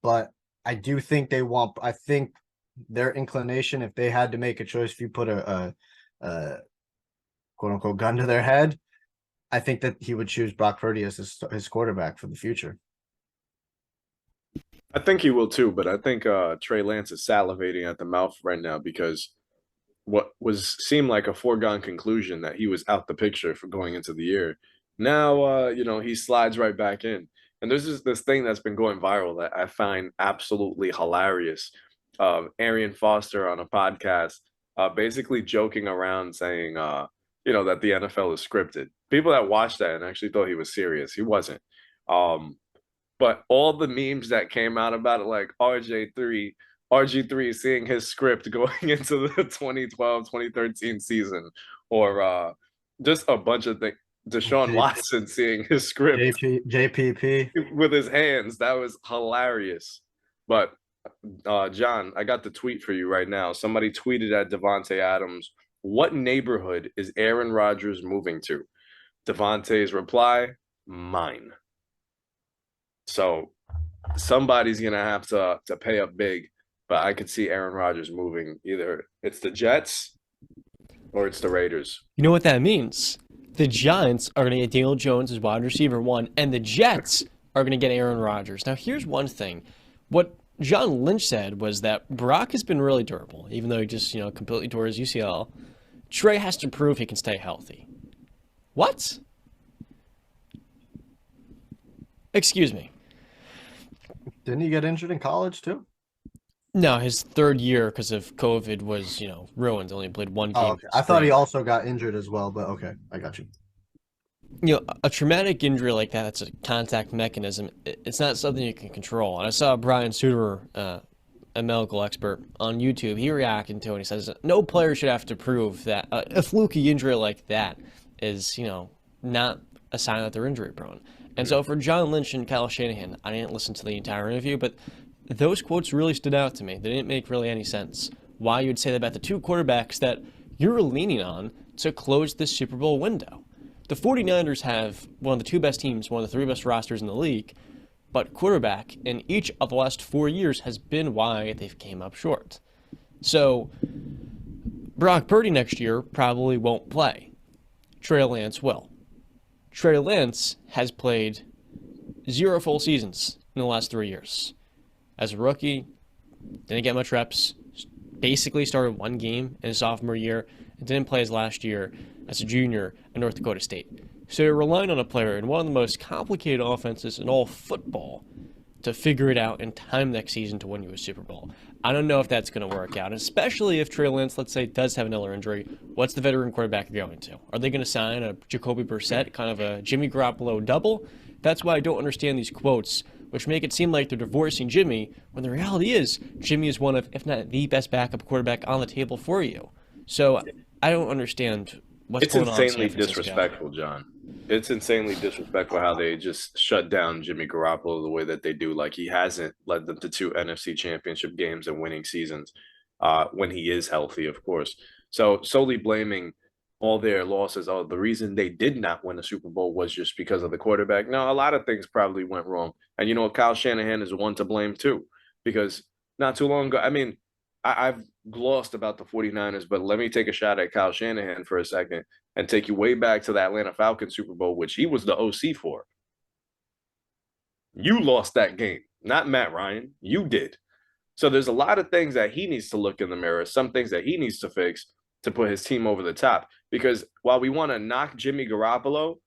But I do think I think their inclination, if they had to make a choice, if you put a quote unquote gun to their head, I think that he would choose Brock Purdy as his quarterback for the future.
I think he will too, but I think Trey Lance is salivating at the mouth right now because what seemed like a foregone conclusion that he was out the picture for going into the year. Now, he slides right back in. And there's this thing that's been going viral that I find absolutely hilarious. Arian Foster on a podcast basically joking around saying, that the NFL is scripted. People that watched that and actually thought he was serious. He wasn't. But all the memes that came out about it, like RG3 seeing his script going into the 2012-2013 season, or just a bunch of things. Deshaun Watson seeing his script
JPP
with his hands. That was hilarious. But John, I got the tweet for you right now. Somebody tweeted at Devontae Adams, "What neighborhood is Aaron Rodgers moving to?" Devontae's reply, "Mine." So somebody's gonna have to pay up big, but I could see Aaron Rodgers moving. Either it's the Jets or it's the Raiders.
You know what that means? The Giants are going to get Daniel Jones as wide receiver 1, and the Jets are going to get Aaron Rodgers. Now, here's one thing. What John Lynch said was that Brock has been really durable, even though he just, completely tore his UCL. Trey has to prove he can stay healthy. What? Excuse me.
Didn't he get injured in college too?
No, his third year because of COVID was, ruined. Only played one game.
Oh, okay. I thought he also got injured as well, but okay, I got you.
A traumatic injury like that, that's a contact mechanism. It's not something you can control. And I saw Brian Suter, a medical expert, on YouTube. He reacted to it. And he says no player should have to prove that a fluky injury like that is, not a sign that they're injury prone. And so for John Lynch and Kyle Shanahan, I didn't listen to the entire interview, but those quotes really stood out to me. They didn't make really any sense. Why you would say that about the two quarterbacks that you're leaning on to close this Super Bowl window. The 49ers have one of the two best teams, one of the three best rosters in the league, but quarterback in each of the last 4 years has been why they've came up short. So Brock Purdy next year probably won't play. Trey Lance will. Trey Lance has played 0 full seasons in the last 3 years. As a rookie, didn't get much reps, basically started one game in his sophomore year, and didn't play his last year as a junior at North Dakota State. So you're relying on a player in one of the most complicated offenses in all football to figure it out in time next season to win you a Super Bowl. I don't know if that's going to work out, especially if Trey Lance, let's say, does have another injury. What's the veteran quarterback going to? Are they going to sign a Jacoby Brissett, kind of a Jimmy Garoppolo double? That's why I don't understand these quotes, which make it seem like they're divorcing Jimmy, when the reality is Jimmy is one of, if not the best backup quarterback on the table for you. So I don't understand what's going on.
It's insanely disrespectful, John. It's insanely disrespectful how they just shut down Jimmy Garoppolo the way that they do. Like, he hasn't led them to 2 NFC championship games and winning seasons when he is healthy, of course. So solely blaming all their losses, the reason they did not win a Super Bowl was just because of the quarterback. No, a lot of things probably went wrong. And, Kyle Shanahan is one to blame too, because not too long ago, I mean, I've glossed about the 49ers, but let me take a shot at Kyle Shanahan for a second and take you way back to the Atlanta Falcons Super Bowl, which he was the OC for. You lost that game, not Matt Ryan. You did. So there's a lot of things that he needs to look in the mirror, some things that he needs to fix to put his team over the top. Because while we want to knock Jimmy Garoppolo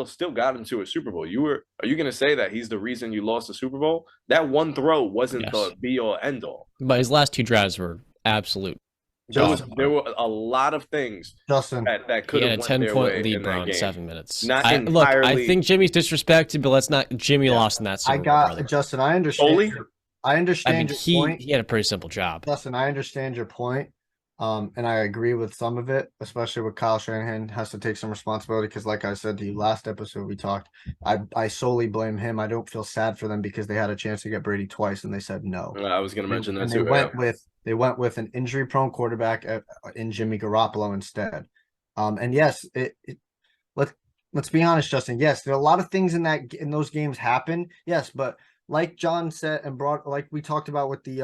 still got him to a Super Bowl. Are you going to say that he's the reason you lost the Super Bowl? That one throw wasn't the be-all, end-all.
But his last 2 drives were absolute.
There were a lot of things that could have went their way in that game.
7 minutes.
Look,
I think Jimmy's disrespected, but let's not. Jimmy lost in that Super Bowl.
Justin, I understand. I understand your point.
He had a pretty simple job.
Justin, I understand your point. And I agree with some of it, especially with Kyle Shanahan has to take some responsibility because, like I said to you last episode, we talked. I solely blame him. I don't feel sad for them because they had a chance to get Brady twice and they said no.
I was going to mention that too.
They went with an injury-prone quarterback in Jimmy Garoppolo instead. And yes, let's be honest, Justin. Yes, there are a lot of things in those games happen. Yes, but like John said like we talked about with the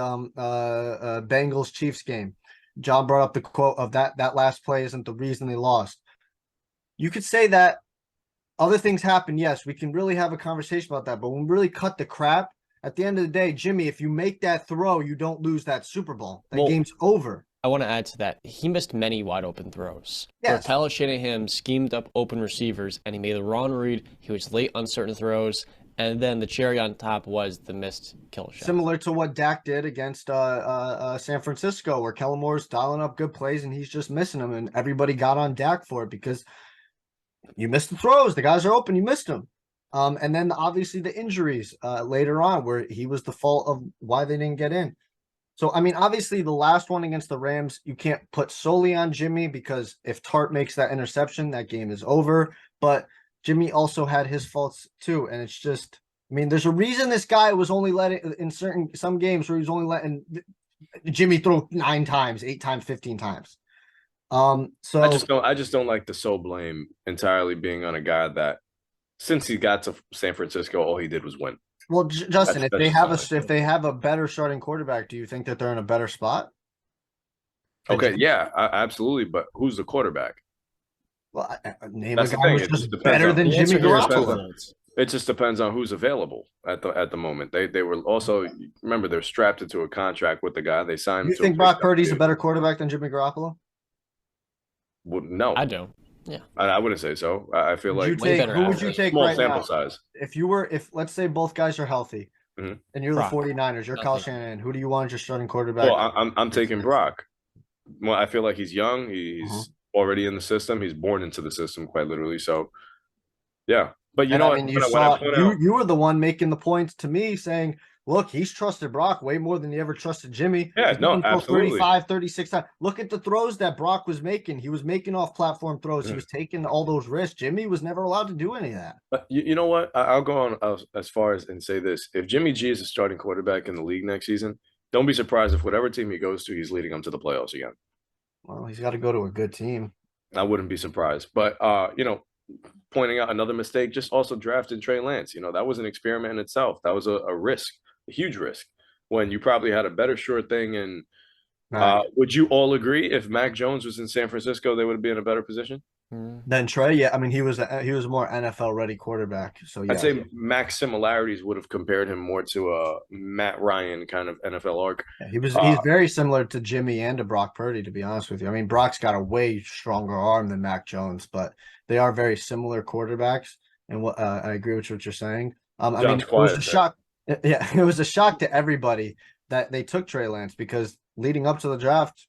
Bengals Chiefs game. John brought up the quote of that last play isn't the reason they lost. You could say that other things happen. Yes, we can really have a conversation about that. But when we really cut the crap, at the end of the day, Jimmy, if you make that throw, you don't lose that Super Bowl. That game's over.
I want to add to that. He missed many wide open throws.
Yes.
Kyle Shanahan schemed up open receivers, and he made the wrong read. He was late on certain throws. And then the cherry on top was the missed kill shot.
Similar to what Dak did against San Francisco, where Kellen Moore's dialing up good plays and he's just missing them. And everybody got on Dak for it because you missed the throws. The guys are open. You missed them. And then obviously the injuries later on where he was the fault of why they didn't get in. So, I mean, obviously the last one against the Rams, you can't put solely on Jimmy because if Tart makes that interception, that game is over. But Jimmy also had his faults too, and it's just I mean, there's a reason this guy was only letting in some games where he was only letting Jimmy throw 9 times, 8 times, 15 times. So
I just don't like the sole blame entirely being on a guy that since he got to San Francisco, all he did was win.
well, Justin,
That's
if they have a better starting quarterback, do you think that they're in a better spot?
Okay, yeah, absolutely. But who's the quarterback?
Well, name
That's
a
the
guy
thing.
who's
It
just
just depends
better
on
than
The
Jimmy
answer here is
depends on-
Garoppolo.
Fields.
It just depends on who's available at the moment. They were also remember they're strapped into a contract with the guy. They signed him
You
to a
think
big
Brock Purdy's a
deal.
better quarterback than Jimmy Garoppolo?
No,
I do. Yeah.
I wouldn't say so. I feel
Would you
like
Way
take
better
who would you
average.
take
small
right
sample
now?
size.
If let's say both guys are healthy
Mhm.
and you're
Brock.
the 49ers, you're Kyle
Nothing.
Shanahan, who do you want as your starting quarterback?
Well, I'm taking Brock. Well, I feel like he's young. He's already in the system. He's born into the system, quite literally. So, yeah. But you
And
know
I
what?
mean, you
When I
saw
point out,
you were the one making the points to me saying, look, he's trusted Brock way more than he ever trusted Jimmy.
Yeah,
He
no,
can throw
absolutely.
35, 36 times. Look at the throws that Brock was making. He was making off platform throws. He was taking all those risks. Jimmy was never allowed to do any of that.
But you know what? I'll go on as far as and say this: if Jimmy G is a starting quarterback in the league next season, don't be surprised if whatever team he goes to, he's leading them to the playoffs again.
Well, he's got to go to a good team.
I wouldn't be surprised. But pointing out another mistake, just also drafted Trey Lance. That was an experiment in itself. That was a risk, a huge risk, when you probably had a better sure thing. And would you all agree if Mac Jones was in San Francisco, they would be in a better position?
Then Trey, yeah, I mean he was a more NFL ready quarterback. So yeah,
I'd say Mac's similarities would have compared him more to a Matt Ryan kind of NFL arc.
he's very similar to Jimmy and to Brock Purdy, to be honest with you. I mean, Brock's got a way stronger arm than Mac Jones, but they are very similar quarterbacks. And what I agree with what you're saying. I mean, it was a shock. Yeah, it was a shock to everybody that they took Trey Lance because leading up to the draft,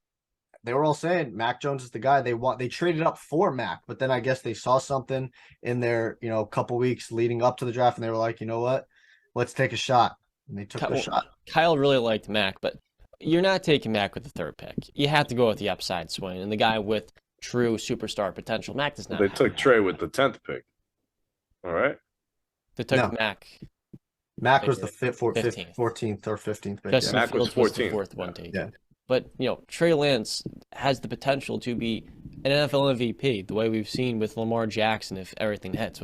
they were all saying Mac Jones is the guy they want. They traded up for Mac, but then I guess they saw something in their, couple weeks leading up to the draft, and they were like, you know what, let's take a shot. And they took the shot.
Kyle really liked Mac, but you're not taking Mac with the 3rd pick. You have to go with the upside swing and the guy with true superstar potential. Mac does not.
They took Trey with the 10th pick. All right.
They took Mac.
Mac was the 14th or 15th pick.
Justin
Mac was
Fields was the
14th.
4th one taken.
Yeah.
But, Trey Lance has the potential to be an NFL MVP, the way we've seen with Lamar Jackson if everything hits.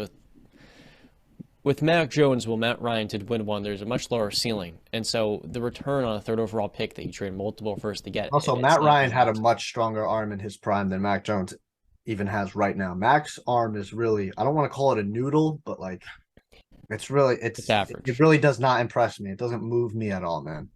With Mac Jones, Matt Ryan did win one, there's a much lower ceiling. And so the return on a 3rd overall pick that you trade multiple firsts to get.
Also, Matt Ryan had a much stronger arm in his prime than Mac Jones even has right now. Mac's arm is really, I don't want to call it a noodle, but it's average. It really does not impress me. It doesn't move me at all, man.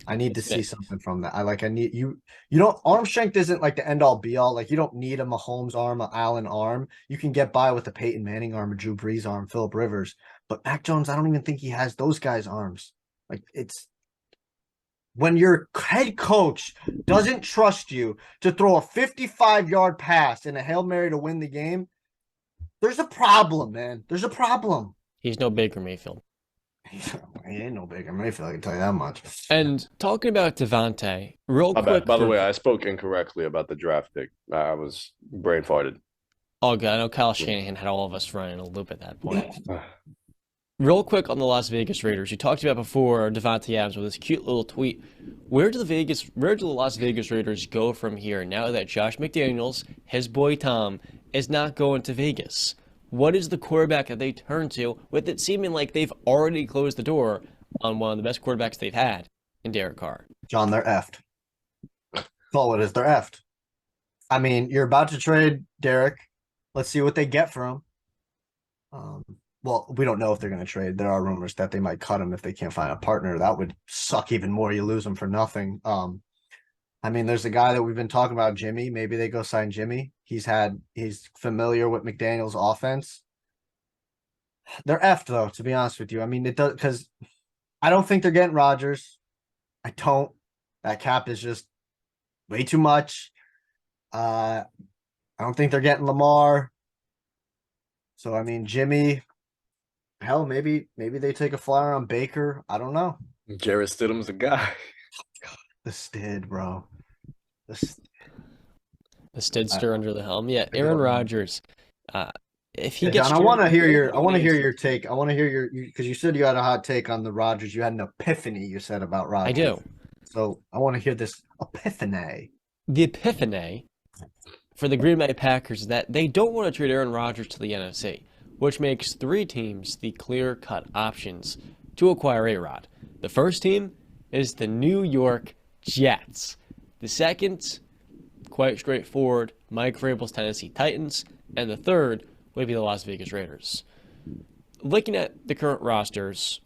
I need to see something from that. I need you don't arm strength isn't like the end all be all. Like you don't need a Mahomes arm, an Allen arm. You can get by with a Peyton Manning arm, a Drew Brees arm, Phillip Rivers. But Mac Jones, I don't even think he has those guys' arms. Like it's when your head coach doesn't trust you to throw a 55-yard pass in a Hail Mary to win the game, there's a problem, man. There's a problem.
He's no Baker Mayfield.
He ain't no Baker Mayfield, I can tell you that much.
And talking about Devontae, real quick.
By the way, I spoke incorrectly about the draft pick. I was brain farted.
Oh, God. I know Kyle Shanahan had all of us running a loop at that point. Real quick on the Las Vegas Raiders. You talked about before Devontae Adams with this cute little tweet. Where do the Las Vegas Raiders go from here now that Josh McDaniels, his boy Tom, is not going to Vegas? What is the quarterback that they turn to with it seeming like they've already closed the door on one of the best quarterbacks they've had in Derek Carr?
John, they're effed. That's all it is. They're effed. I mean, you're about to trade Derek. Let's see what they get for him. Well, we don't know if they're going to trade. There are rumors that they might cut him if they can't find a partner. That would suck even more. You lose him for nothing. I mean, there's a guy that we've been talking about, Jimmy. Maybe they go sign Jimmy. He's familiar with McDaniel's offense. They're effed though, to be honest with you. I mean, it does because I don't think they're getting Rodgers. I don't. That cap is just way too much. I don't think they're getting Lamar. So I mean, Jimmy. Hell, maybe they take a flyer on Baker. I don't know.
Jarrett Stidham's the guy.
The Stid, bro. The
Stidster under the helm. Yeah, Aaron Rodgers. if he
Yeah,
gets,
John, I want to hear your
traded,
take. I want to hear your because you said you had a hot take on the Rodgers. You had an epiphany. You said about
I
Rodgers.
do.
So I want to hear this epiphany.
The epiphany for the Green Bay Packers is that they don't want to trade Aaron Rodgers to the NFC, which makes three teams the clear-cut options to acquire A-Rod. The first team is the New York Jets. The second, quite straightforward, Mike Vrabel's Tennessee Titans. And the third would be the Las Vegas Raiders. Looking at the current rosters,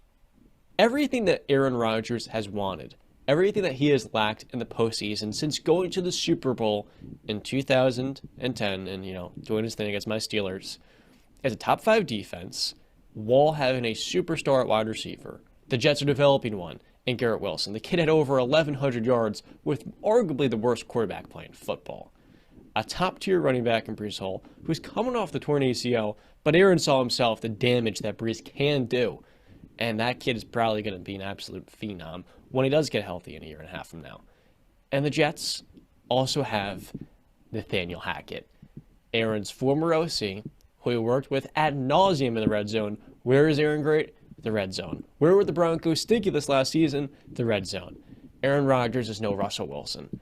everything that Aaron Rodgers has wanted, everything that he has lacked in the postseason since going to the Super Bowl in 2010 and, doing his thing against my Steelers, is a top 5 defense while having a superstar at wide receiver. The Jets are developing one in Garrett Wilson. The kid had over 1,100 yards with arguably the worst quarterback playing football. A top-tier running back in Breece Hall, who's coming off the torn ACL, but Aaron saw himself the damage that Breece can do. And that kid is probably going to be an absolute phenom when he does get healthy in a year and a half from now. And the Jets also have Nathaniel Hackett, Aaron's former OC, who he worked with ad nauseum in the red zone. Where is Aaron great? The red zone. Where were the Broncos stinky this last season? The red zone. Aaron Rodgers is no Russell Wilson.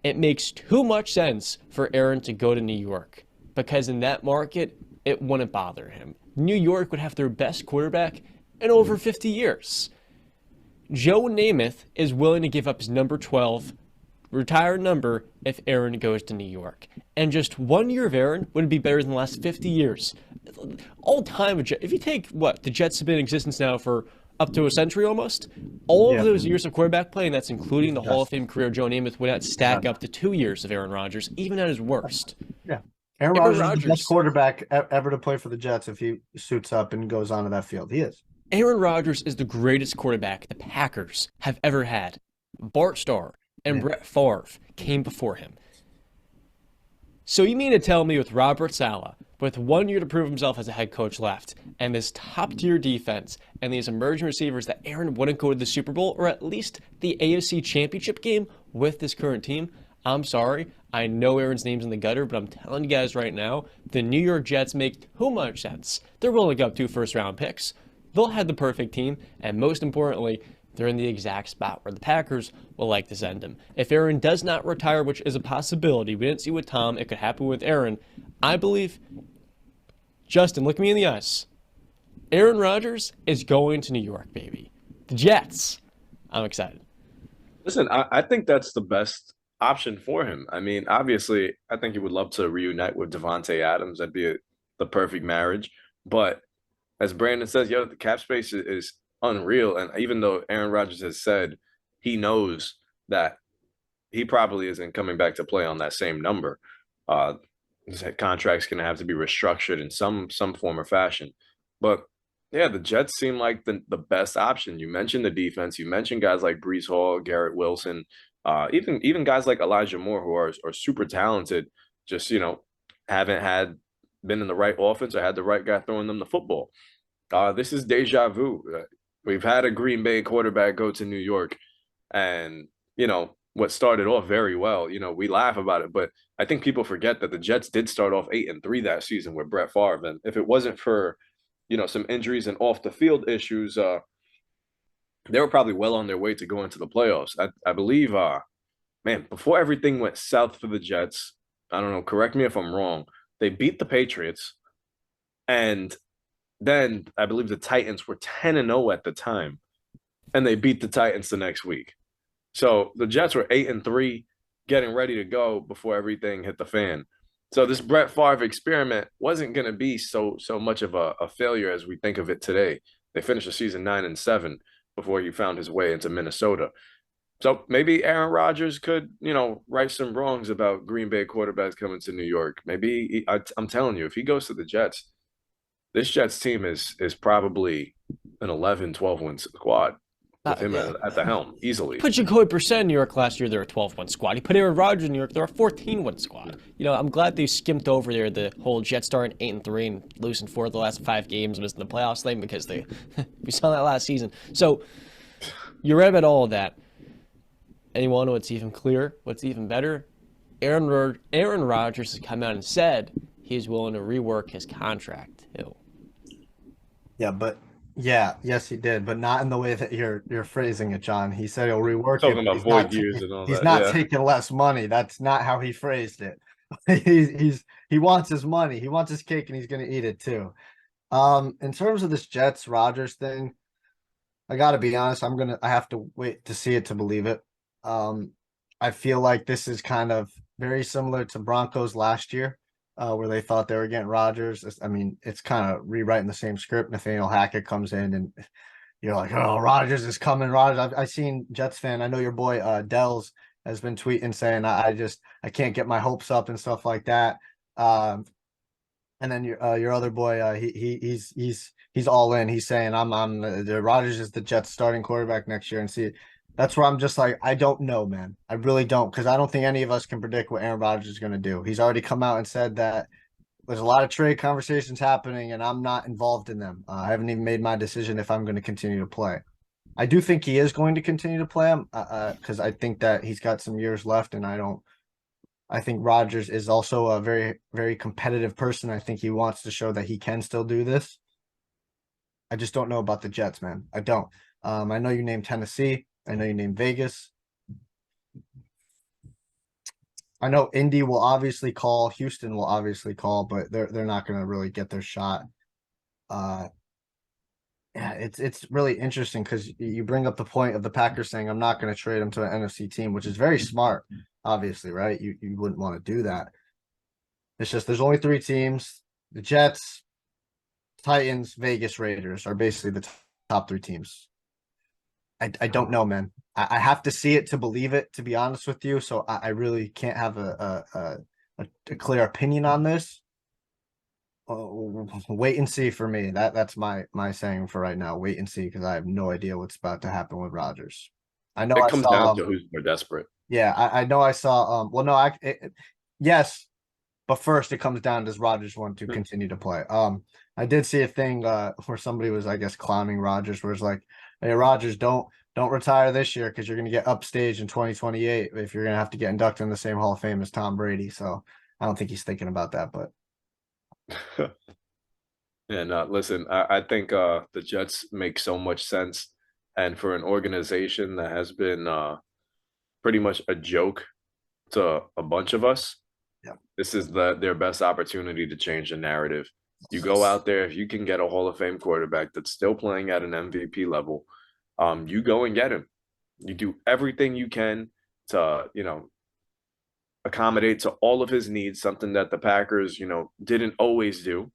It makes too much sense for Aaron to go to New York because in that market, it wouldn't bother him. New York would have their best quarterback in over 50 years. Joe Namath is willing to give up his number 12 retired number if Aaron goes to New York. And just 1 year of Aaron would be better than the last 50 years. All time, if you take the Jets have been in existence now for up to a century almost, all of those years of quarterback play, and that's including the Hall of Fame career Joe Namath, would not stack up to 2 years of Aaron Rodgers, even at his worst.
Yeah. Aaron Rodgers is the best quarterback ever to play for the Jets if he suits up and goes onto that field. He is.
Aaron Rodgers is the greatest quarterback the Packers have ever had. Bart Starr and Brett Favre came before him. So you mean to tell me with Robert Saleh, with 1 year to prove himself as a head coach left, and this top-tier defense, and these emerging receivers, that Aaron wouldn't go to the Super Bowl, or at least the AFC Championship game with this current team? I'm sorry. I know Aaron's name's in the gutter, but I'm telling you guys right now, the New York Jets make too much sense. They're willing to give up 2 first-round picks. They'll have the perfect team, and most importantly, they're in the exact spot where the Packers will like to send him. If Aaron does not retire, which is a possibility, we didn't see with Tom, it could happen with Aaron, I believe, Justin, look me in the eyes. Aaron Rodgers is going to New York, baby. The Jets. I'm excited.
Listen, I think that's the best option for him. I mean, obviously, I think he would love to reunite with Devontae Adams. That'd be the perfect marriage. But as Brandon says, the cap space is unreal. And even though Aaron Rodgers has said he knows that he probably isn't coming back to play on that same number, his contract's going to have to be restructured in some form or fashion. But yeah, the Jets seem like the best option. You mentioned the defense. You mentioned guys like Breece Hall, Garrett Wilson, even guys like Elijah Moore, who are super talented, just, haven't been in the right offense or had the right guy throwing them the football. This is deja vu. We've had a Green Bay quarterback go to New York, and, what started off very well, we laugh about it, but I think people forget that the Jets did start off 8-3 that season with Brett Favre. And if it wasn't for, some injuries and off the field issues, they were probably well on their way to going to the playoffs. I believe, before everything went south for the Jets, I don't know, correct me if I'm wrong, they beat the Patriots, and then I believe the Titans were 10-0 at the time, and they beat the Titans the next week. So the Jets were 8-3, getting ready to go before everything hit the fan. So this Brett Favre experiment wasn't going to be so much of a failure as we think of it today. They finished the season 9-7 before he found his way into Minnesota. So maybe Aaron Rodgers could, right some wrongs about Green Bay quarterbacks coming to New York. Maybe I'm telling you, if he goes to the Jets, this Jets team is probably an 11-12 win squad with him at the helm easily.
Put Jacoby Brissett in New York last year, they're a 12-win squad. You put Aaron Rodgers in New York, they're a 14-win squad. I'm glad they skimped over there the whole Jets starting 8-3 and losing 4 of the last 5 games and missing the playoffs thing because we saw that last season. So you're right about all of that. And you want to know what's even clearer, what's even better? Aaron Rodgers has come out and said he's willing to rework his contract too.
Yeah, but yes, he did, but not in the way that you're phrasing it, John. He said he'll rework it,
Talking
but
about void years and all
he's
that.
not
Yeah.
taking less money. That's not how he phrased it. He wants his money. He wants his cake, and he's going to eat it too. In terms of this Jets Rodgers thing, I got to be honest. I have to wait to see it to believe it. I feel like this is kind of very similar to Broncos last year, where they thought they were getting Rodgers. I mean, it's kind of rewriting the same script. Nathaniel Hackett comes in, and you're like, oh, Rodgers is coming. Rodgers. I've seen Jets fan. I know your boy Dells has been tweeting saying I can't get my hopes up and stuff like that. And then your other boy, he's all in. He's saying I'm the Rodgers is the Jets starting quarterback next year. And see, that's where I'm just like, I don't know, man. I really don't, because I don't think any of us can predict what Aaron Rodgers is going to do. He's already come out and said that there's a lot of trade conversations happening, and I'm not involved in them. I haven't even made my decision if I'm going to continue to play. I do think he is going to continue to play him because I think that he's got some years left, and I think Rodgers is also a very, very competitive person. I think he wants to show that he can still do this. I just don't know about the Jets, man. I don't. I know you named Tennessee. I know you named Vegas. I know Indy will obviously call. Houston will obviously call, but they're not going to really get their shot. Yeah, it's really interesting because you bring up the point of the Packers saying I'm not going to trade him to an NFC team, which is very smart, obviously, right? You wouldn't want to do that. It's just there's only 3 teams. The Jets, Titans, Vegas, Raiders are basically the top 3 teams. I don't know, man. I have to see it to believe it, to be honest with you. So I really can't have a clear opinion on this. Wait and see for me. That's my saying for right now. Wait and see, because I have no idea what's about to happen with Rodgers. I know
It
I
comes
saw.
down to who's more desperate.
Yeah, I know I saw. Well, no, yes, but first it comes down, does Rodgers want to continue to play? I did see a thing where somebody was, I guess, clowning Rodgers, where it's like, hey, Rodgers, don't retire this year because you're going to get upstaged in 2028 if you're going to have to get inducted in the same Hall of Fame as Tom Brady. So I don't think he's thinking about that, but.
Yeah, no, listen, I think the Jets make so much sense. And for an organization that has been pretty much a joke to a bunch of us,
Yeah.
this is their best opportunity to change the narrative. You go out there, if you can get a Hall of Fame quarterback that's still playing at an MVP level, you go and get him. You do everything you can to, accommodate to all of his needs, something that the Packers, didn't always do.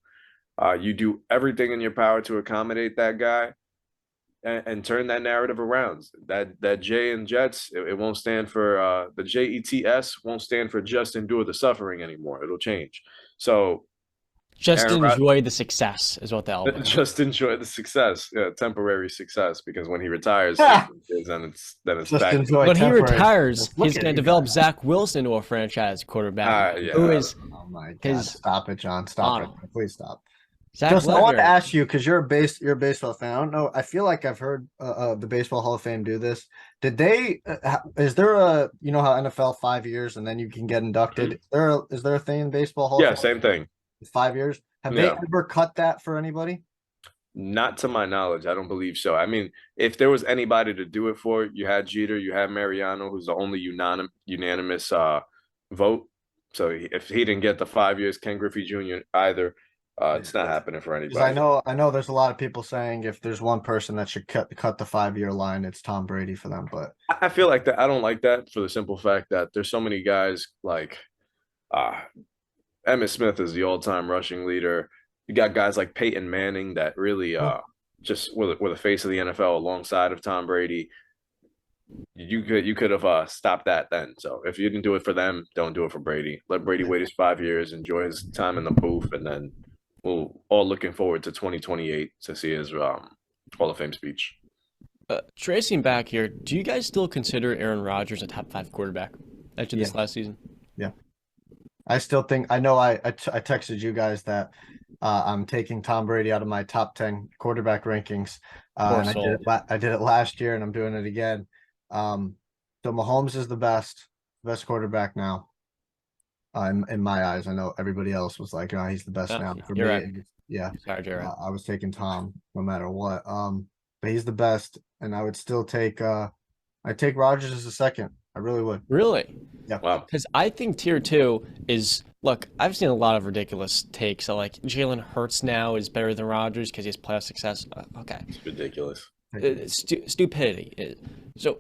You do everything in your power to accommodate that guy and turn that narrative around. That J in Jets, it won't stand for the JETS won't stand for just endure the suffering anymore. It'll change. So
just enjoy the success is what they'll
just enjoy the success, temporary success, because when he retires, then it's
just
back.
Enjoy
when he retires,
Look
he's
at
going to
you
develop
guys.
Zach Wilson into a franchise quarterback,
Yeah.
who is
Oh my God!
his
Stop it, John. Stop it. Please stop.
Zach
Justin, I want to
Ledger.
ask you, because you're a baseball fan. I don't know. I feel like I've heard the Baseball Hall of Fame do this. Did they? Is there a how NFL 5 years and then you can get inducted? Is there a thing in Baseball Hall?
Yeah,
of Fame?
same thing.
5 years. Have they ever cut that for anybody?
Not to my knowledge. I don't believe so. I mean, if there was anybody to do it for, you had Jeter, you had Mariano, who's the only unanimous vote. So if he didn't get the 5 years, Ken Griffey Jr. either. It's not happening for anybody.
I know there's a lot of people saying if there's one person that should cut the 5-year line, it's Tom Brady for them. But
I feel like that. I don't like that for the simple fact that there's so many guys like Emmitt Smith is the all-time rushing leader. You got guys like Peyton Manning that really just were the face of the NFL alongside of Tom Brady. You could have stopped that then. So if you didn't do it for them, don't do it for Brady. Let Brady wait his 5 years, enjoy his time in the booth, and then we're all looking forward to 2028 to see his Hall of Fame speech.
Tracing back here, do you guys still consider Aaron Rodgers a top 5 quarterback after this last season?
Yeah. I still think I know I texted you guys that I'm taking Tom Brady out of my top 10 quarterback rankings. And I did it last year and I'm doing it again. So Mahomes is the best quarterback now. In my eyes. I know everybody else was like, oh, he's the best now. For
You're
me,
right.
yeah,
Sorry, Jared.
I was taking Tom no matter what. But he's the best, and I would still take I take Rodgers as a second. I really would.
Really?
Yeah.
Wow.
Because I think tier two is look. I've seen a lot of ridiculous takes. So like Jalen Hurts now is better than Rodgers because he has playoff success. Okay,
It's ridiculous.
stupidity. So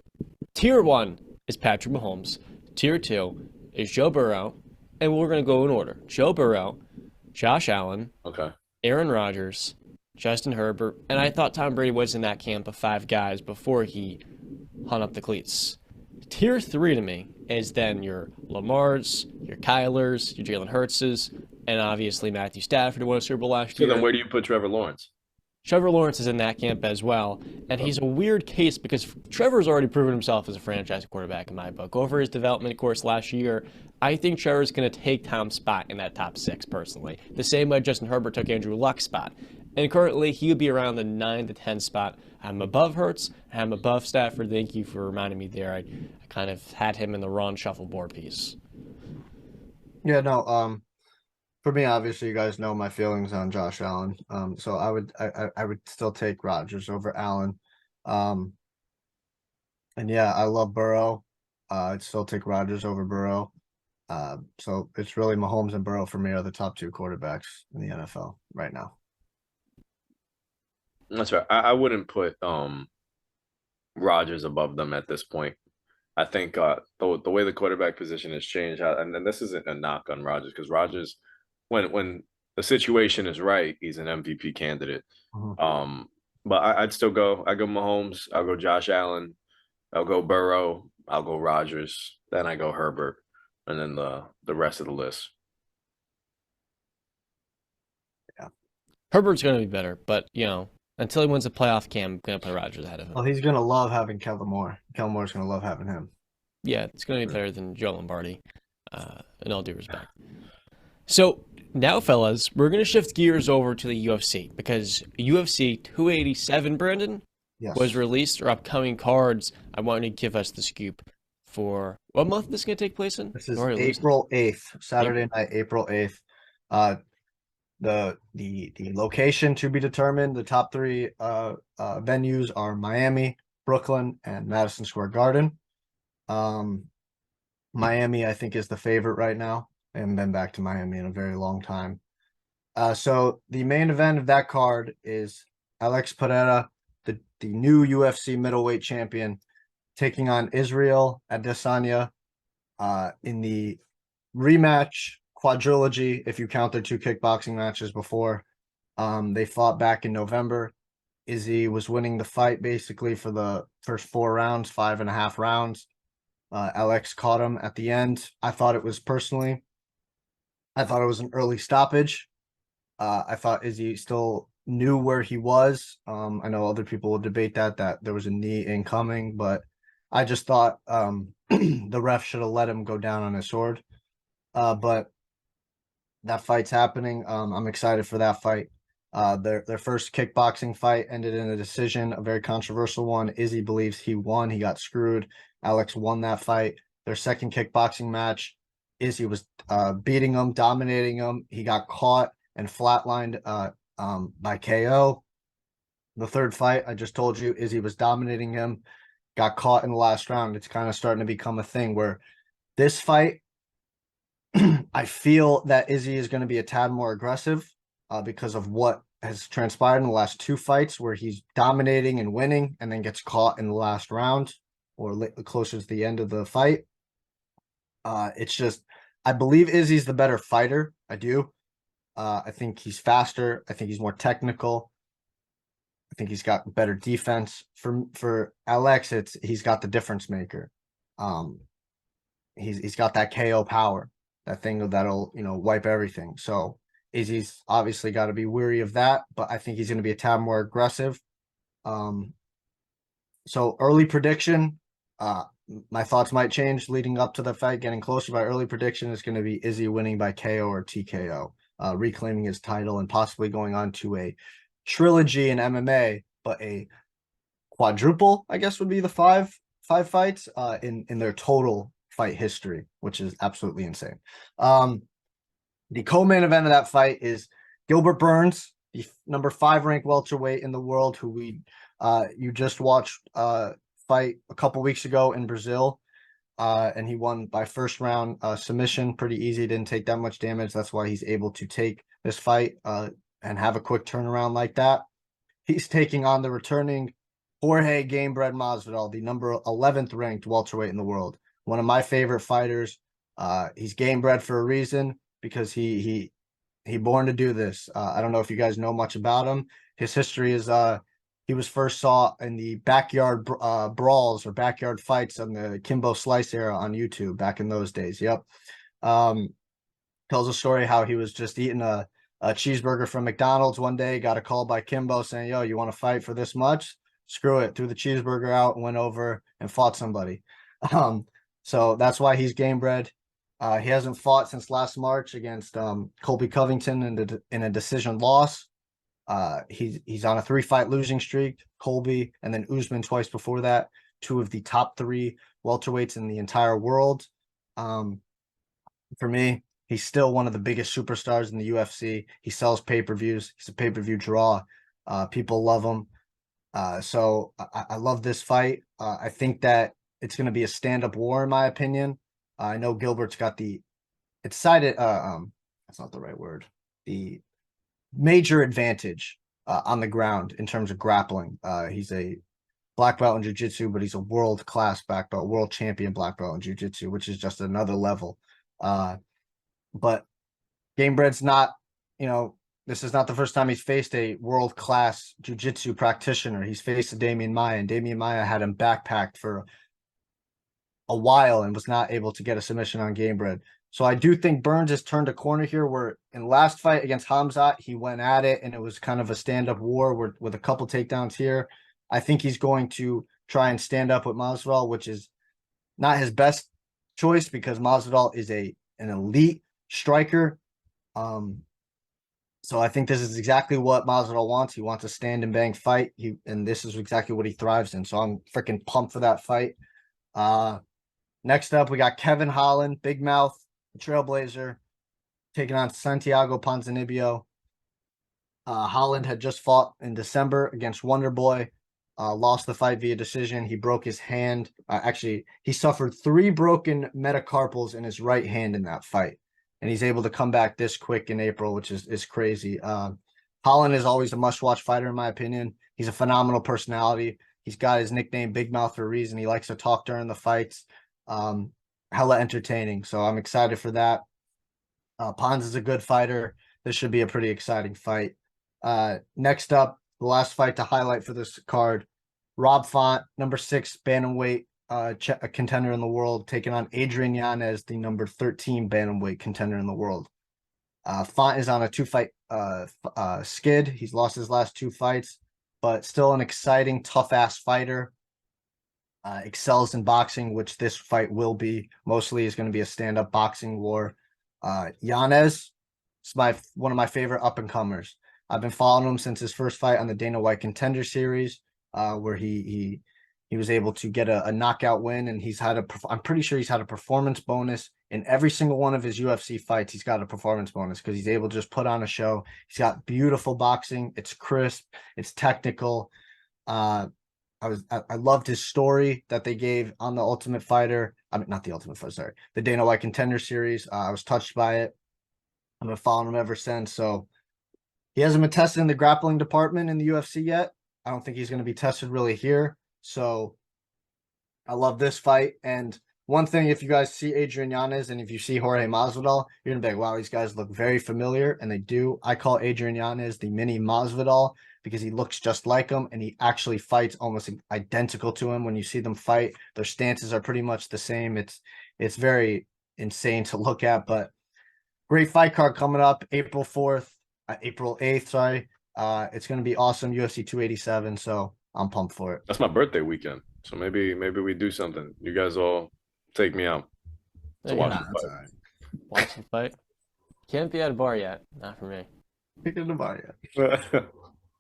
tier one is Patrick Mahomes. Tier two is Joe Burrow, and we're gonna go in order: Joe Burrow, Josh Allen,
Okay.
Aaron Rodgers, Justin Herbert, and I thought Tom Brady was in that camp of five guys before he hung up the cleats. Tier three to me is then your Lamar's, your Kyler's, your Jalen Hurts's, and obviously Matthew Stafford who won a Super Bowl last
So
year.
then where do you put Trevor Lawrence?
Trevor Lawrence is in that camp as well, and he's a weird case because Trevor's already proven himself as a franchise quarterback in my book. Over his development course last year, I think Trevor's going to take Tom's spot in that top six personally, the same way Justin Herbert took Andrew Luck's spot. And currently, he would be around the 9 to 10 spot. I'm above Hurts, I'm above Stafford. Thank you for reminding me there. I kind of had him in the wrong shuffleboard piece.
Yeah, no, for me, obviously, you guys know my feelings on Josh Allen. So I would still take Rodgers over Allen. Um, and yeah, I love Burrow. I'd still take Rodgers over Burrow. So it's really Mahomes and Burrow for me are the top two quarterbacks in the NFL right now.
That's right. I wouldn't put Rodgers above them at this point. I think the way the quarterback position has changed, and then this isn't a knock on Rodgers because Rodgers, when the situation is right, he's an MVP candidate.
Mhm.
But I'd still go. I go Mahomes. I'll go Josh Allen. I'll go Burrow. I'll go Rodgers. Then I go Herbert, and then the rest of the list.
Herbert's going to be better, but, until he wins a playoff game, I'm going to put Rodgers ahead of him.
Well, he's gonna love having Kellen Moore. Kellen Moore's gonna love having him.
Yeah, it's going to be better than Joe Lombardi, in all due respect. So now, fellas, we're going to shift gears over to the UFC because UFC 287, Brandon,
Yes.
was released, or upcoming cards. I want you to give us the scoop for what month this is going to take place in?
This is
You already lose it.
April 8th, Saturday night, April 8th. The location to be determined. The top three venues are Miami, Brooklyn, and Madison Square Garden. Miami, I think, is the favorite right now. I haven't been back to Miami in a very long time. So the main event of that card is Alex Pereira, the new UFC middleweight champion, taking on Israel Adesanya in the rematch quadrilogy, if you count their two kickboxing matches before. They fought back in November. Izzy was winning the fight basically for the first 4 rounds, 5.5 rounds. Alex caught him at the end. I thought it was an early stoppage. I thought Izzy still knew where he was. I know other people will debate that there was a knee incoming, but I just thought the ref should have let him go down on his sword. But that fight's happening. I'm excited for that fight. Their first kickboxing fight ended in a decision, a very controversial one. Izzy believes he won. He got screwed. Alex won that fight. Their second kickboxing match, Izzy was beating him, dominating him. He got caught and flatlined by KO. The third fight, I just told you, Izzy was dominating him, got caught in the last round. It's kind of starting to become a thing where this fight, I feel that Izzy is going to be a tad more aggressive because of what has transpired in the last 2 fights where he's dominating and winning and then gets caught in the last round or closer to the end of the fight. It's just, I believe Izzy's the better fighter. I do. I think he's faster. I think he's more technical. I think he's got better defense. For Alex, he's got the difference maker. He's got that KO power, that thing that'll wipe everything. So Izzy's obviously got to be weary of that, but I think he's going to be a tad more aggressive. So early prediction, my thoughts might change leading up to the fight, getting closer. By early prediction is going to be Izzy winning by KO or TKO, reclaiming his title and possibly going on to a trilogy in MMA, but a quadruple, I guess, would be the five fights in their total fight history, which is absolutely insane. The co-main event of that fight is Gilbert Burns, the number 5 ranked welterweight in the world, who you just watched fight a couple weeks ago in Brazil. And he won by first round submission, pretty easy, didn't take that much damage. That's why he's able to take this fight and have a quick turnaround like that. He's taking on the returning Jorge Gamebred Masvidal, the number 11th ranked welterweight in the world. One of my favorite fighters. He's Gamebred for a reason, because he born to do this. I don't know if you guys know much about him. His history is he was first saw in the backyard brawls or backyard fights on the Kimbo Slice era on YouTube back in those days. Yep. Tells a story how he was just eating a cheeseburger from McDonald's one day, got a call by Kimbo saying, yo, you want to fight for this much? Screw it. Threw the cheeseburger out, went over and fought somebody. So that's why he's Gamebred. He hasn't fought since last March against Colby Covington in a decision loss. He's on a 3-fight losing streak. Colby and then Usman twice before that, 2 of the top 3 welterweights in the entire world. For me, he's still one of the biggest superstars in the UFC. He sells pay-per-views. He's a pay-per-view draw. People love him. So I love this fight. I think that it's going to be a stand-up war, in my opinion. I know Gilbert's got it's cited, that's not the right word, the major advantage on the ground in terms of grappling. He's a black belt in jiu-jitsu, but he's a world-class black belt, world champion black belt in jiu-jitsu, which is just another level. But Gamebred's not, this is not the first time he's faced a world-class jiu-jitsu practitioner. He's faced Damian Maia, and Damian Maia had him backpacked for a while and was not able to get a submission on Gamebred. So I do think Burns has turned a corner here, where in last fight against Hamzat, he went at it and it was kind of a stand-up war with a couple takedowns here. I think he's going to try and stand up with Masvidal, which is not his best choice because Masvidal is an elite striker. So I think this is exactly what Masvidal wants. He wants a stand and bang fight. And this is exactly what he thrives in. So I'm freaking pumped for that fight. Next up, we got Kevin Holland, Big Mouth, Trailblazer, taking on Santiago Ponzinibbio. Holland had just fought in December against Wonderboy, lost the fight via decision. He broke his hand. Actually, he suffered 3 broken metacarpals in his right hand in that fight. And he's able to come back this quick in April, which is crazy. Holland is always a must-watch fighter, in my opinion. He's a phenomenal personality. He's got his nickname Big Mouth for a reason. He likes to talk during the fights. Hella entertaining. So I'm excited for that. Pons is a good fighter. This should be a pretty exciting fight. Next up, the last fight to highlight for this card, Rob Font, number 6 bantamweight contender in the world, taking on Adrian Yanez, the number 13 bantamweight contender in the world. Font is on a 2-fight skid. He's lost his last 2 fights, but still an exciting, tough-ass fighter. Excels in boxing, which this fight will be. Mostly is going to be a stand-up boxing war. Yanez is one of my favorite up-and-comers. I've been following him since his first fight on the Dana White Contender Series, where he was able to get a knockout win, and I'm pretty sure he's had a performance bonus in every single one of his UFC fights. He's got a performance bonus because he's able to just put on a show. He's got beautiful boxing. It's crisp. It's technical. I loved his story that they gave on the Ultimate Fighter. I mean, not the Ultimate Fighter, sorry. The Dana White Contender Series. I was touched by it. I've been following him ever since. So he hasn't been tested in the grappling department in the UFC yet. I don't think he's going to be tested really here. So I love this fight. And one thing, if you guys see Adrian Yanez and if you see Jorge Masvidal, you're going to be like, wow, these guys look very familiar. And they do. I call Adrian Yanez the mini Masvidal because he looks just like him and he actually fights almost identical to him. When you see them fight, their stances are pretty much the same. It's very insane to look at, but great fight card coming up April 8th, sorry. It's going to be awesome. UFC 287. So I'm pumped for it.
That's my birthday weekend. So maybe we do something. You guys all take me out to watch the fight.
Right.
Watch the fight. Can't be at a bar yet. Not for me.
Pick in the bar yet.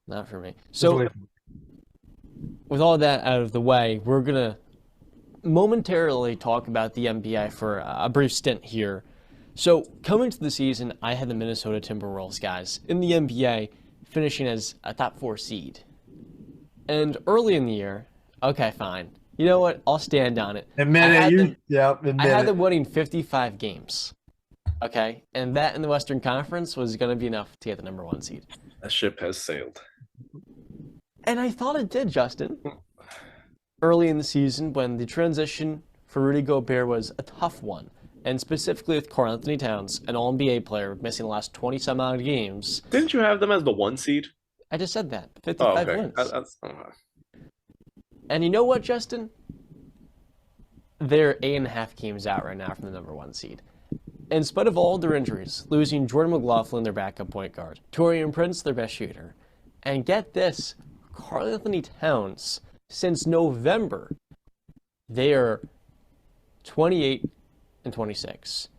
Not for me. So with all that out of the way, we're gonna momentarily talk about the NBA for a brief stint here. So, coming to the season, I had the Minnesota Timberwolves, guys, in the NBA, finishing as a top 4 seed. And early in the year, okay, fine. You know what? I'll stand on it.
Admit
I
it.
had
You,
them,
yep,
I
admit
had
it.
them winning 55 games. Okay, and that in the Western Conference was going to be enough to get the number 1 seed.
That ship has sailed.
And I thought it did, Justin. Early in the season, when the transition for Rudy Gobert was a tough one, and specifically with Karl Anthony Towns, an All-NBA player missing the last 20-some-odd games.
Didn't you have them as the 1 seed?
I just said that. 55
Oh, okay.
wins. And you know what, Justin? They're 8.5 games out right now from the number 1 seed. In spite of all their injuries, losing Jordan McLaughlin, their backup point guard, Taurean Prince, their best shooter, and get this, Karl Anthony Towns, since November, they are 28 and 26,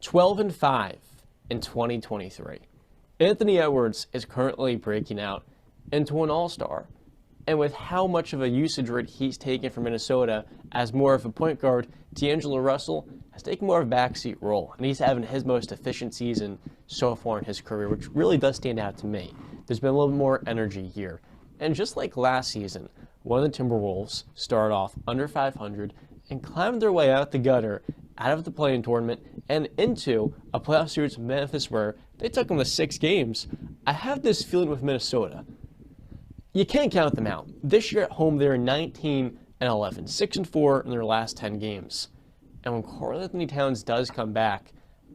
12 and 5 in 2023. Anthony Edwards is currently breaking out into an all-star. And with how much of a usage rate he's taken from Minnesota as more of a point guard, D'Angelo Russell has taken more of a backseat role. And he's having his most efficient season so far in his career, which really does stand out to me. There's been a little more energy here. And just like last season, one of the Timberwolves started off under 500 and climbed their way out the gutter, out of the play-in tournament, and into a playoff series with Memphis where they took them to 6 games. I have this feeling with Minnesota. You can't count them out. This year at home, they're 19 and 11, 6 and 4 in their last 10 games. And when Karl Anthony Towns does come back,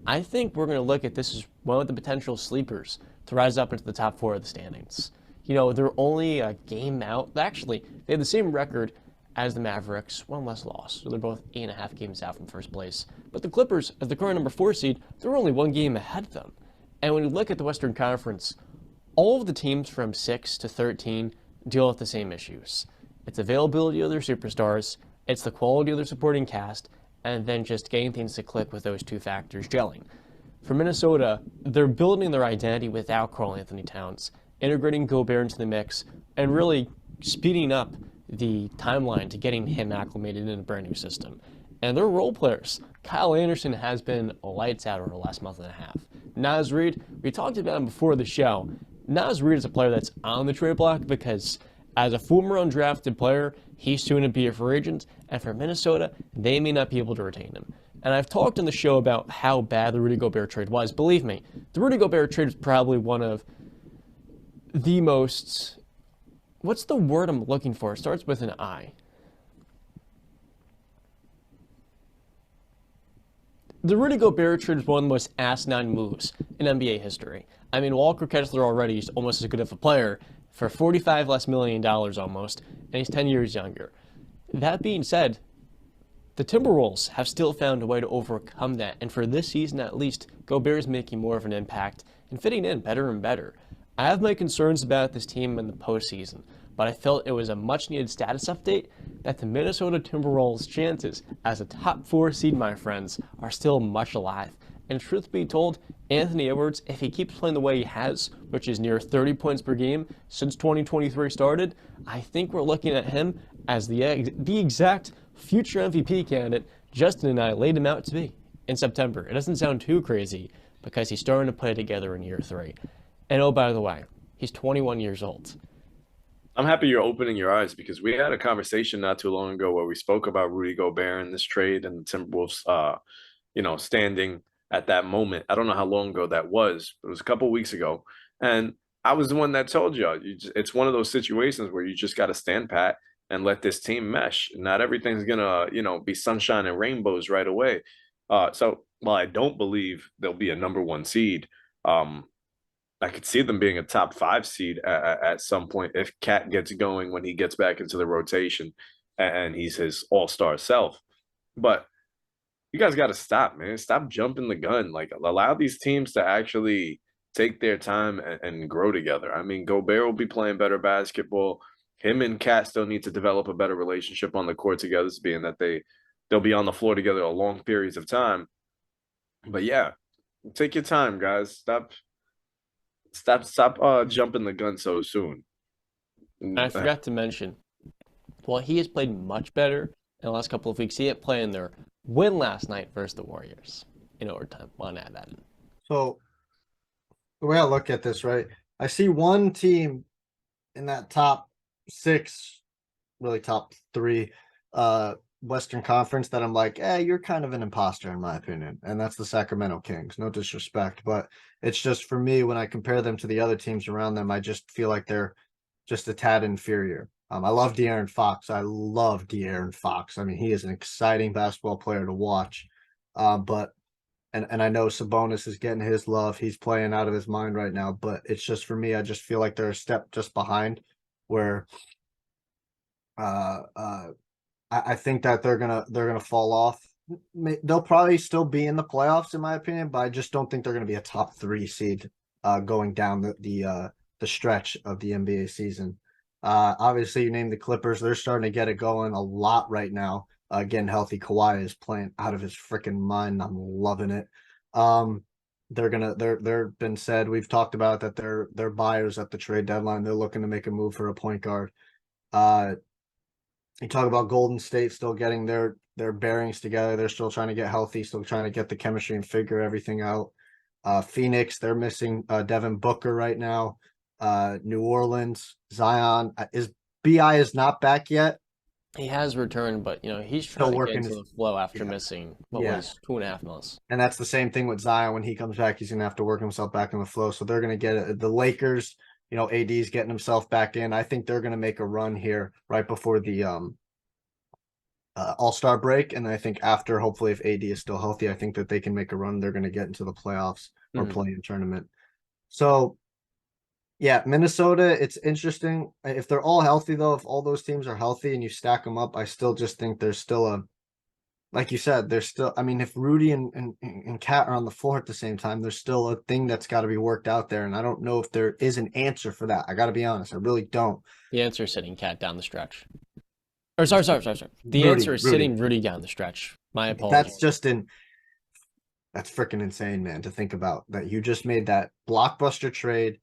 I think we're going to look at this as one of the potential sleepers to rise up into the top 4 of the standings. You know, they're only a game out. Actually, they have the same record as the Mavericks, 1 less loss. So they're both 8.5 games out from first place. But the Clippers, as the current number 4 seed, they're only 1 game ahead of them. And when you look at the Western Conference, all of the teams from 6 to 13 deal with the same issues. It's availability of their superstars, it's the quality of their supporting cast, and then just getting things to click with those 2 factors gelling. For Minnesota, they're building their identity without Karl Anthony Towns, integrating Gobert into the mix, and really speeding up the timeline to getting him acclimated in a brand new system. And their role players. Kyle Anderson has been lights out over the last month and a half. Naz Reid, we talked about him before the show. Naz Reid is a player that's on the trade block because as a former undrafted player, he's soon to be a free agent, and for Minnesota, they may not be able to retain him. And I've talked in the show about how bad the Rudy Gobert trade was. Believe me, the Rudy Gobert trade is probably one of the most, what's the word I'm looking for? It starts with an I. The Rudy Gobert trade is one of the most asinine moves in NBA history. I mean, Walker Kessler already is almost as good of a player for $45 less million almost, and he's 10 years younger. That being said, the Timberwolves have still found a way to overcome that, and for this season at least, Gobert is making more of an impact and fitting in better and better. I have my concerns about this team in the postseason, but I felt it was a much-needed status update that the Minnesota Timberwolves' chances as a top 4 seed, my friends, are still much alive. And truth be told, Anthony Edwards, if he keeps playing the way he has, which is near 30 points per game since 2023 started, I think we're looking at him as the exact future MVP candidate Justin and I laid him out to be in September. It doesn't sound too crazy because he's starting to play together in year 3. And oh, by the way, he's 21 years old.
I'm happy you're opening your eyes because we had a conversation not too long ago where we spoke about Rudy Gobert and this trade and the Timberwolves, standing at that moment. I don't know how long ago that was, but it was a couple of weeks ago. And I was the one that told you, it's one of those situations where you just got to stand pat and let this team mesh. Not everything's going to, be sunshine and rainbows right away. So while I don't believe there'll be a number 1 seed, I could see them being a top 5 seed at some point if Cat gets going when he gets back into the rotation and he's his all-star self. But you guys got to stop, man. Stop jumping the gun. Like, allow these teams to actually take their time and grow together. I mean, Gobert will be playing better basketball. Him and Cat still need to develop a better relationship on the court together, being that they'll be on the floor together a long periods of time. But yeah, take your time, guys. Stop jumping the gun so soon.
And I forgot to mention, while he has played much better in the last couple of weeks. See it play in their win last night versus the Warriors in overtime. Want to add that in?
So the way I look at this, right? I see one team in that top 6, really top 3, Western Conference that I'm like, you're kind of an imposter in my opinion, and that's the Sacramento Kings. No disrespect, but it's just for me when I compare them to the other teams around them, I just feel like they're just a tad inferior. I love De'Aaron Fox. I love De'Aaron Fox. I mean, he is an exciting basketball player to watch. But I know Sabonis is getting his love. He's playing out of his mind right now. But it's just for me, I just feel like they're a step just behind. Where I think that they're gonna fall off. They'll probably still be in the playoffs, in my opinion, but I just don't think they're gonna be a top 3 seed going down the stretch of the NBA season. Obviously, you named the Clippers. They're starting to get it going a lot right now. Getting healthy. Kawhi is playing out of his freaking mind. I'm loving it. They're been said. We've talked about that they're buyers at the trade deadline. They're looking to make a move for a point guard. You talk about Golden State still getting their bearings together. They're still trying to get healthy, still trying to get the chemistry and figure everything out. Phoenix, they're missing Devin Booker right now. New Orleans, Zion BI is not back yet.
He has returned, but he's trying to get into the flow after missing was 2.5 months.
And that's the same thing with Zion. When he comes back, he's gonna have to work himself back in the flow. So they're gonna get it. The Lakers, AD's getting himself back in. I think they're gonna make a run here right before the All-Star break, and I think after, hopefully, if AD is still healthy, I think that they can make a run. They're gonna get into the playoffs or play-in tournament. So. Yeah, Minnesota, it's interesting. If they're all healthy, though, if all those teams are healthy and you stack them up, I still just think there's still like you said, there's still, I mean, if Rudy and Cat are on the floor at the same time, there's still a thing that's got to be worked out there. And I don't know if there is an answer for that. I got to be honest. I really don't.
The answer is sitting Cat down the stretch. Or sorry. The answer is sitting Rudy down the stretch. My apologies.
That's freaking insane, man, to think about that. You just made that blockbuster trade.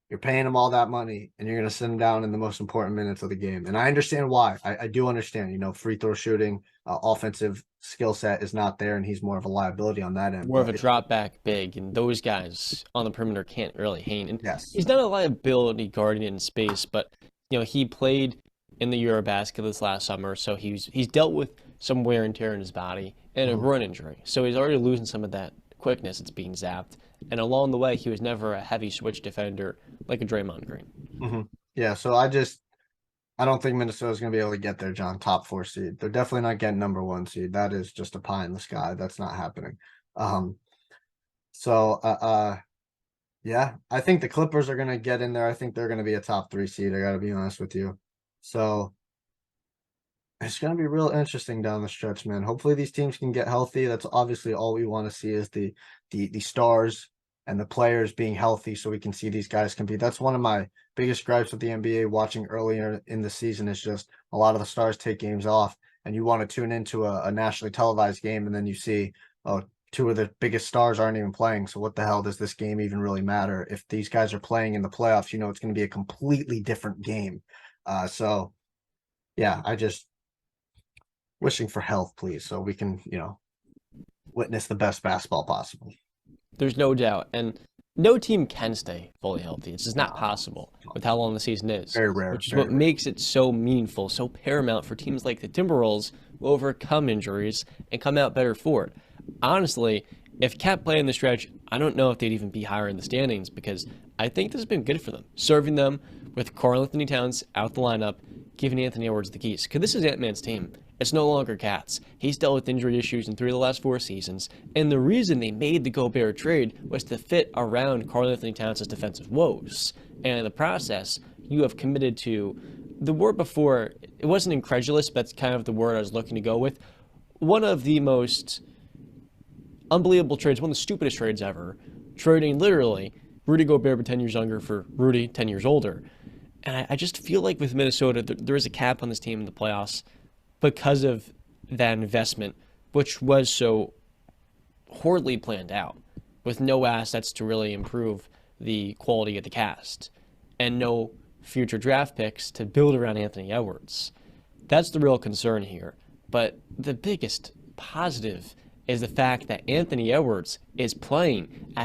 You're paying him all that money, and you're going to sit him down in the most important minutes of the game. And I understand why. I do understand, free throw shooting, offensive skill set is not there, and he's more of a liability on that end.
More of a drop back big, and those guys on the perimeter can't really hang. And
yes.
He's not a liability guardian in space, but he played in the Eurobasket this last summer, so he's dealt with some wear and tear in his body and a groin injury. So he's already losing some of that quickness. It's being zapped. And along the way, he was never a heavy switch defender like a Draymond Green.
Yeah, so I don't think Minnesota's going to be able to get there, John, top 4 seed. They're definitely not getting number 1 seed. That is just a pie in the sky. That's not happening. Yeah, I think the Clippers are going to get in there. I think they're going to be a top 3 seed. I got to be honest with you. So it's going to be real interesting down the stretch, man. Hopefully these teams can get healthy. That's obviously all we want to see is the stars and the players being healthy so we can see these guys compete. That's one of my biggest gripes with the NBA watching earlier in the season is just a lot of the stars take games off and you want to tune into a nationally televised game and then you see, 2 of the biggest stars aren't even playing. So what the hell does this game even really matter? If these guys are playing in the playoffs, it's going to be a completely different game. So yeah, I just wishing for health, please, so we can, witness the best basketball possible.
There's no doubt. And no team can stay fully healthy. It's just not possible with how long the season is.
Very rare.
Which is what makes it so meaningful, so paramount for teams like the Timberwolves who overcome injuries and come out better for it. Honestly, if Cat played in the stretch, I don't know if they'd even be higher in the standings because I think this has been good for them. Serving them with Karl-Anthony Towns out the lineup, giving Anthony Edwards the keys. Because this is Ant-Man's team. It's no longer Cat's. He's dealt with injury issues in 3 of the last 4 seasons, and the reason they made the Gobert trade was to fit around Karl-Anthony Towns' defensive woes. And in the process, you have committed to, the word before, it wasn't incredulous, but that's kind of the word I was looking to go with, one of the most unbelievable trades, one of the stupidest trades ever, trading literally Rudy Gobert but 10 years younger for Rudy 10 years older. And I just feel like with Minnesota, there is a cap on this team in the playoffs because of that investment, which was so horribly planned out, with no assets to really improve the quality of the cast, and no future draft picks to build around Anthony Edwards. That's the real concern here. But the biggest positive is the fact that Anthony Edwards is playing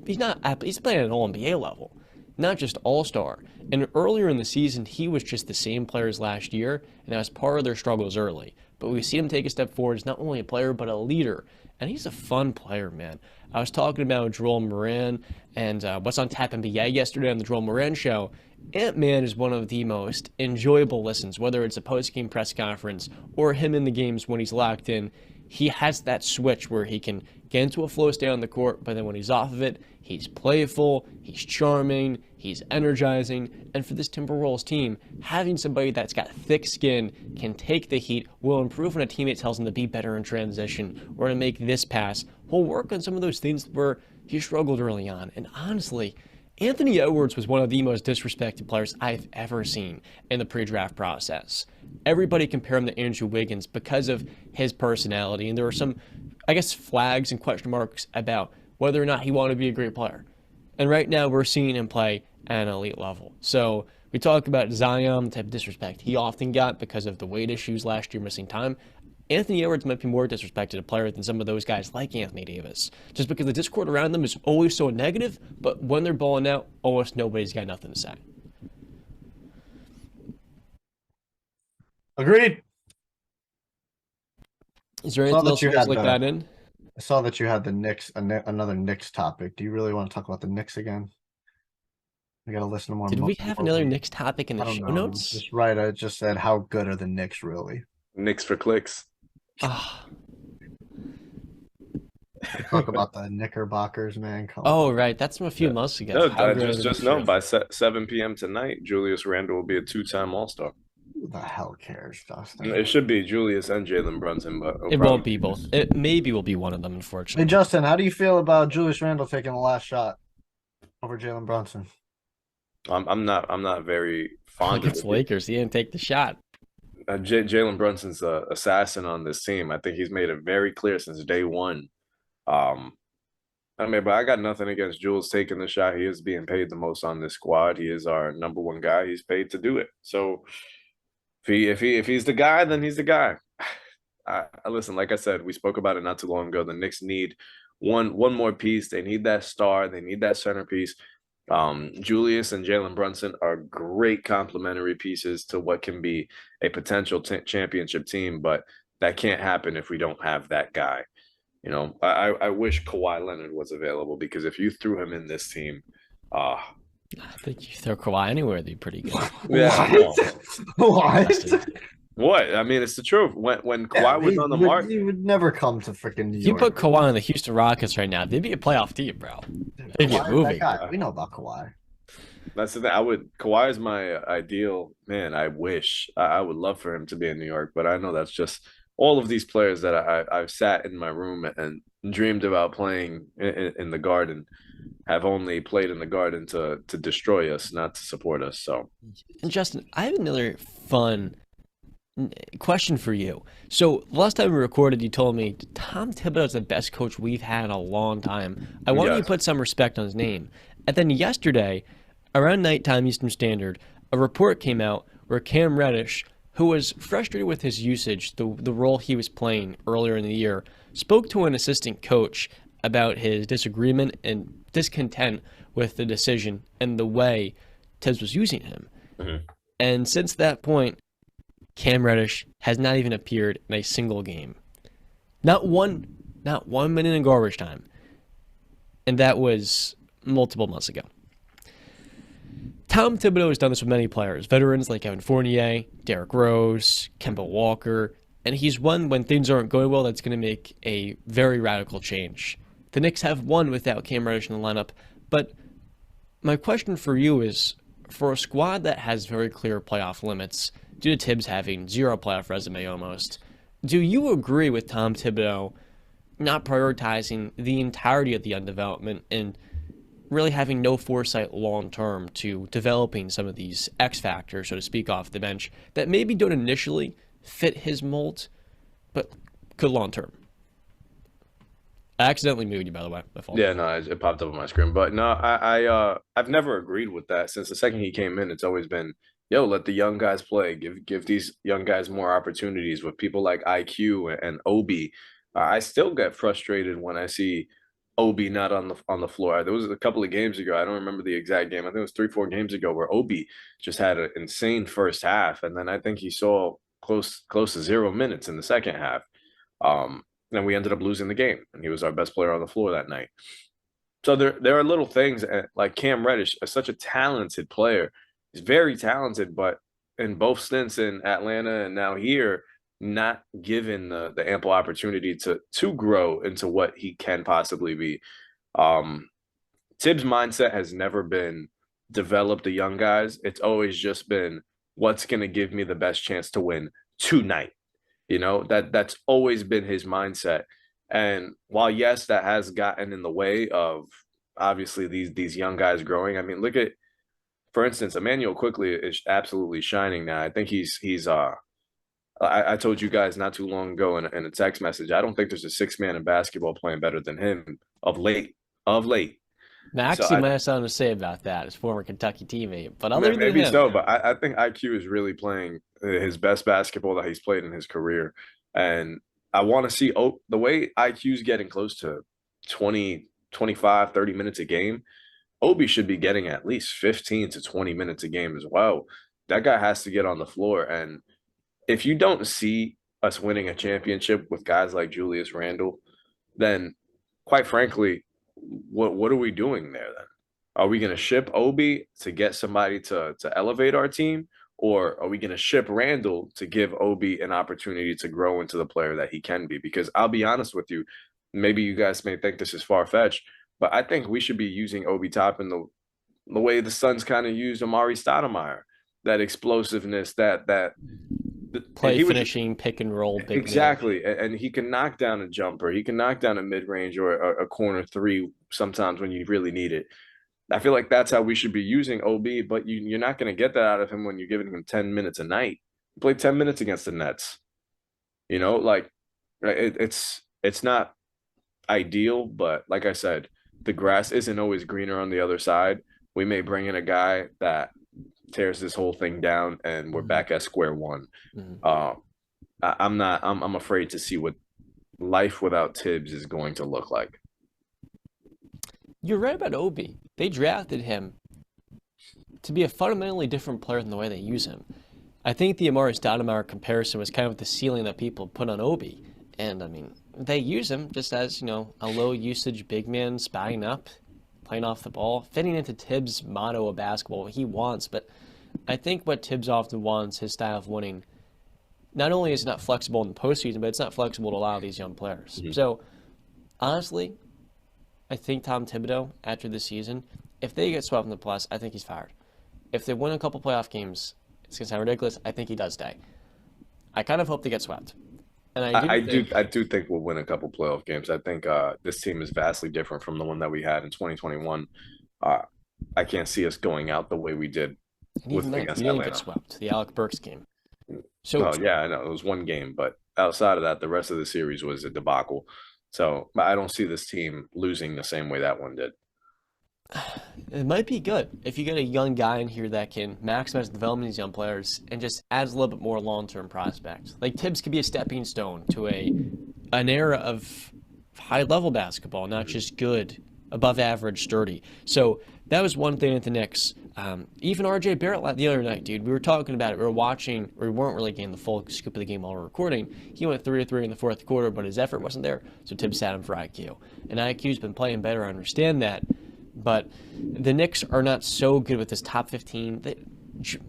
he's playing at an All-NBA level, not just All-Star. And earlier in the season, he was just the same player as last year, and that was part of their struggles early. But we've seen him take a step forward as not only a player, but a leader. And he's a fun player, man. I was talking about Joel Moran and What's on Tap NBA yesterday on the Joel Moran show. Ant-Man is one of the most enjoyable listens, whether it's a post-game press conference or him in the games when he's locked in. He has that switch where he can get into a flow state on the court, but then when he's off of it, he's playful, he's charming, he's energizing. And for this Timberwolves team, having somebody that's got thick skin, can take the heat, will improve when a teammate tells him to be better in transition or to make this pass. He'll work on some of those things where he struggled early on. And honestly, Anthony Edwards was one of the most disrespected players I've ever seen in the pre-draft process. Everybody compared him to Andrew Wiggins because of his personality, and there were some, I guess, flags and question marks about whether or not he wanted to be a great player. And right now we're seeing him play at an elite level. So we talk about Zion, the type of disrespect he often got because of the weight issues last year, missing time. Anthony Edwards might be more disrespected a player than some of those guys like Anthony Davis, just because the discord around them is always so negative, but when they're balling out, almost nobody's got nothing to say.
Agreed.
Is there anything else you guys like that in?
I saw that you had the Knicks, another Knicks topic. Do you really want to talk about the Knicks again? I gotta listen to more.
Did we have another Knicks topic in the show notes?
Just right. I just said, how good are the Knicks really?
Knicks for clicks.
Talk about the Knickerbockers, man.
Right. That's from a few months ago.
No, I just know by 7 p.m. tonight, Julius Randle will be a 2-time All-Star.
Who the hell cares, Justin?
It should be Julius and Jalen Brunson, but
it won't be both. It maybe will be one of them, unfortunately.
Hey, Justin, how do you feel about Julius Randle taking the last shot over Jalen Brunson?
I'm not very fond of
the Lakers. He didn't take the shot.
Jalen Brunson's an assassin on this team. I think he's made it very clear since day one. But I got nothing against Jules taking the shot. He is being paid the most on this squad. He is our number one guy. He's paid to do it. So if he's the guy, then he's the guy. Listen, like I said, we spoke about it not too long ago. The Knicks need one more piece. They need that star. They need that centerpiece. Julius and Jalen Brunson are great complementary pieces to what can be a potential championship team, but that can't happen if we don't have that guy. You know, I wish Kawhi Leonard was available, because if you threw him in this team,
I think you throw Kawhi anywhere, they'd be pretty good.
Yeah.
What?
What? I mean, it's the truth. When Kawhi was on the market,
he would never come to freaking New York.
You put Kawhi on the Houston Rockets right now, they'd be a playoff team, bro. They'd be moving.
We know about Kawhi.
That's the thing. Kawhi is my ideal man. I wish I would love for him to be in New York, but I know that's just all of these players that I've sat in my room and dreamed about playing in the Garden have only played in the Garden to destroy us, not to support us. So,
and Justin, I have another fun question for you. So last time we recorded, you told me Tom Thibodeau is the best coach we've had in a long time. I wanted you to put some respect on his name. And then yesterday, around nighttime Eastern Standard, a report came out where Cam Reddish, who was frustrated with his usage, the role he was playing earlier in the year, spoke to an assistant coach about his disagreement and discontent with the decision and the way Tibbs was using him. Mm-hmm. And since that point, Cam Reddish has not even appeared in a single game. Not one minute in garbage time. And that was multiple months ago. Tom Thibodeau has done this with many players, veterans like Evan Fournier, Derrick Rose, Kemba Walker, and he's one when things aren't going well that's going to make a very radical change. The Knicks have won without Cam Reddish in the lineup, but my question for you is, for a squad that has very clear playoff limits, due to Tibbs having zero playoff resume almost, do you agree with Tom Thibodeau not prioritizing the entirety of the young development and really having no foresight long-term to developing some of these X factors, so to speak, off the bench that maybe don't initially fit his mold, but could long-term? I accidentally muted you, by the way. My fault.
Yeah, no, it popped up on my screen. But no, I've never agreed with that. Since the second he came in, it's always been yo, let the young guys play. Give these young guys more opportunities with people like IQ and Obi. I still get frustrated when I see Obi not on the floor. There was a couple of games ago. I don't remember the exact game. I think it was 3, 4 games ago where Obi just had an insane first half, and then I think he saw close to 0 minutes in the second half. And we ended up losing the game, and he was our best player on the floor that night. So there are little things like Cam Reddish, such a talented player. He's very talented, but in both stints in Atlanta and now here, not given the ample opportunity to grow into what he can possibly be. Um, Tibbs' mindset has never been develop the young guys. It's always just been what's going to give me the best chance to win tonight. That's always been his mindset. And while yes, that has gotten in the way of obviously these young guys growing. I mean, look at, for instance, Emmanuel quickly is absolutely shining now. I think I told you guys not too long ago in a text message. I don't think there's a six man in basketball playing better than him of late. Of late.
Maxie might have something to say about that, his former Kentucky teammate. But other than
maybe
him,
so, but I think IQ is really playing his best basketball that he's played in his career. And I want to see the way IQ's getting close to 20, 25, 30 minutes a game. Obi should be getting at least 15 to 20 minutes a game as well. That guy has to get on the floor. And if you don't see us winning a championship with guys like Julius Randle, then quite frankly, what are we doing there then? Are we going to ship Obi to get somebody to elevate our team? Or are we going to ship Randle to give Obi an opportunity to grow into the player that he can be? Because I'll be honest with you, maybe you guys may think this is far-fetched, but I think we should be using Obi Toppin the way the Suns kind of used Amari Stoudemire, that explosiveness, that
play finishing, pick and roll, big
exactly, and he can knock down a jumper, he can knock down a mid range or a corner three sometimes when you really need it. I feel like that's how we should be using OB, but you're not going to get that out of him when you're giving him 10 minutes a night. He played 10 minutes against the Nets. Like it's not ideal, but like I said, the grass isn't always greener on the other side. We may bring in a guy that tears this whole thing down and we're back at square one. I'm afraid to see what life without Tibbs is going to look like.
You're right about Obi. They drafted him to be a fundamentally different player than the way they use him. I think the Amari Stoudemire comparison was kind of the ceiling that people put on Obi. And, I mean, they use him just as, a low-usage big man spotting up, playing off the ball, fitting into Tibbs' motto of basketball, what he wants. But I think what Tibbs often wants, his style of winning, not only is it not flexible in the postseason, but it's not flexible to a lot of these young players. Mm-hmm. So, honestly, I think Tom Thibodeau, after this season, if they get swept in the playoffs, I think he's fired. If they win a couple playoff games, it's going to sound ridiculous, I think he does stay. I kind of hope they get swept. And I
do think we'll win a couple playoff games. I think this team is vastly different from the one that we had in 2021. I can't see us going out the way we did
with against Atlanta. Get swept, the Alec Burks game.
So, yeah, I know it was one game, but outside of that, the rest of the series was a debacle. So I don't see this team losing the same way that one did.
It might be good if you get a young guy in here that can maximize the development of these young players and just adds a little bit more long-term prospect. Like Tibbs could be a stepping stone to an era of high-level basketball, not just good, above-average, sturdy. So that was one thing at the Knicks. Even R.J. Barrett the other night, dude, we were talking about it. We were watching, or we weren't really getting the full scoop of the game while we were recording. He went 3-3 in the fourth quarter, but his effort wasn't there, so Tibbs sat him for IQ. And IQ's been playing better, I understand that. But the Knicks are not so good with this top 15.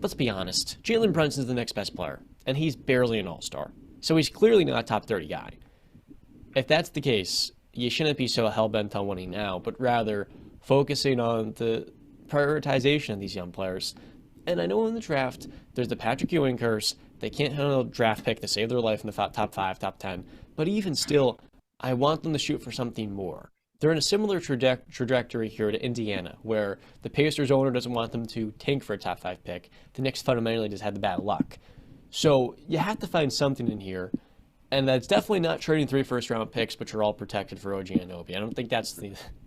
Let's be honest. Jalen Brunson's the next best player, and he's barely an all-star. So he's clearly not a top 30 guy. If that's the case, you shouldn't be so hell-bent on winning now, but rather focusing on the prioritization of these young players. And I know in the draft, there's the Patrick Ewing curse. They can't handle a draft pick to save their life in the top 5, top 10. But even still, I want them to shoot for something more. They're in a similar trajectory here to Indiana, where the Pacers owner doesn't want them to tank for a top 5 pick. The Knicks fundamentally just had the bad luck. So you have to find something in here, and that's definitely not trading 3 first-round picks, but you're all protected for OG Anunoby.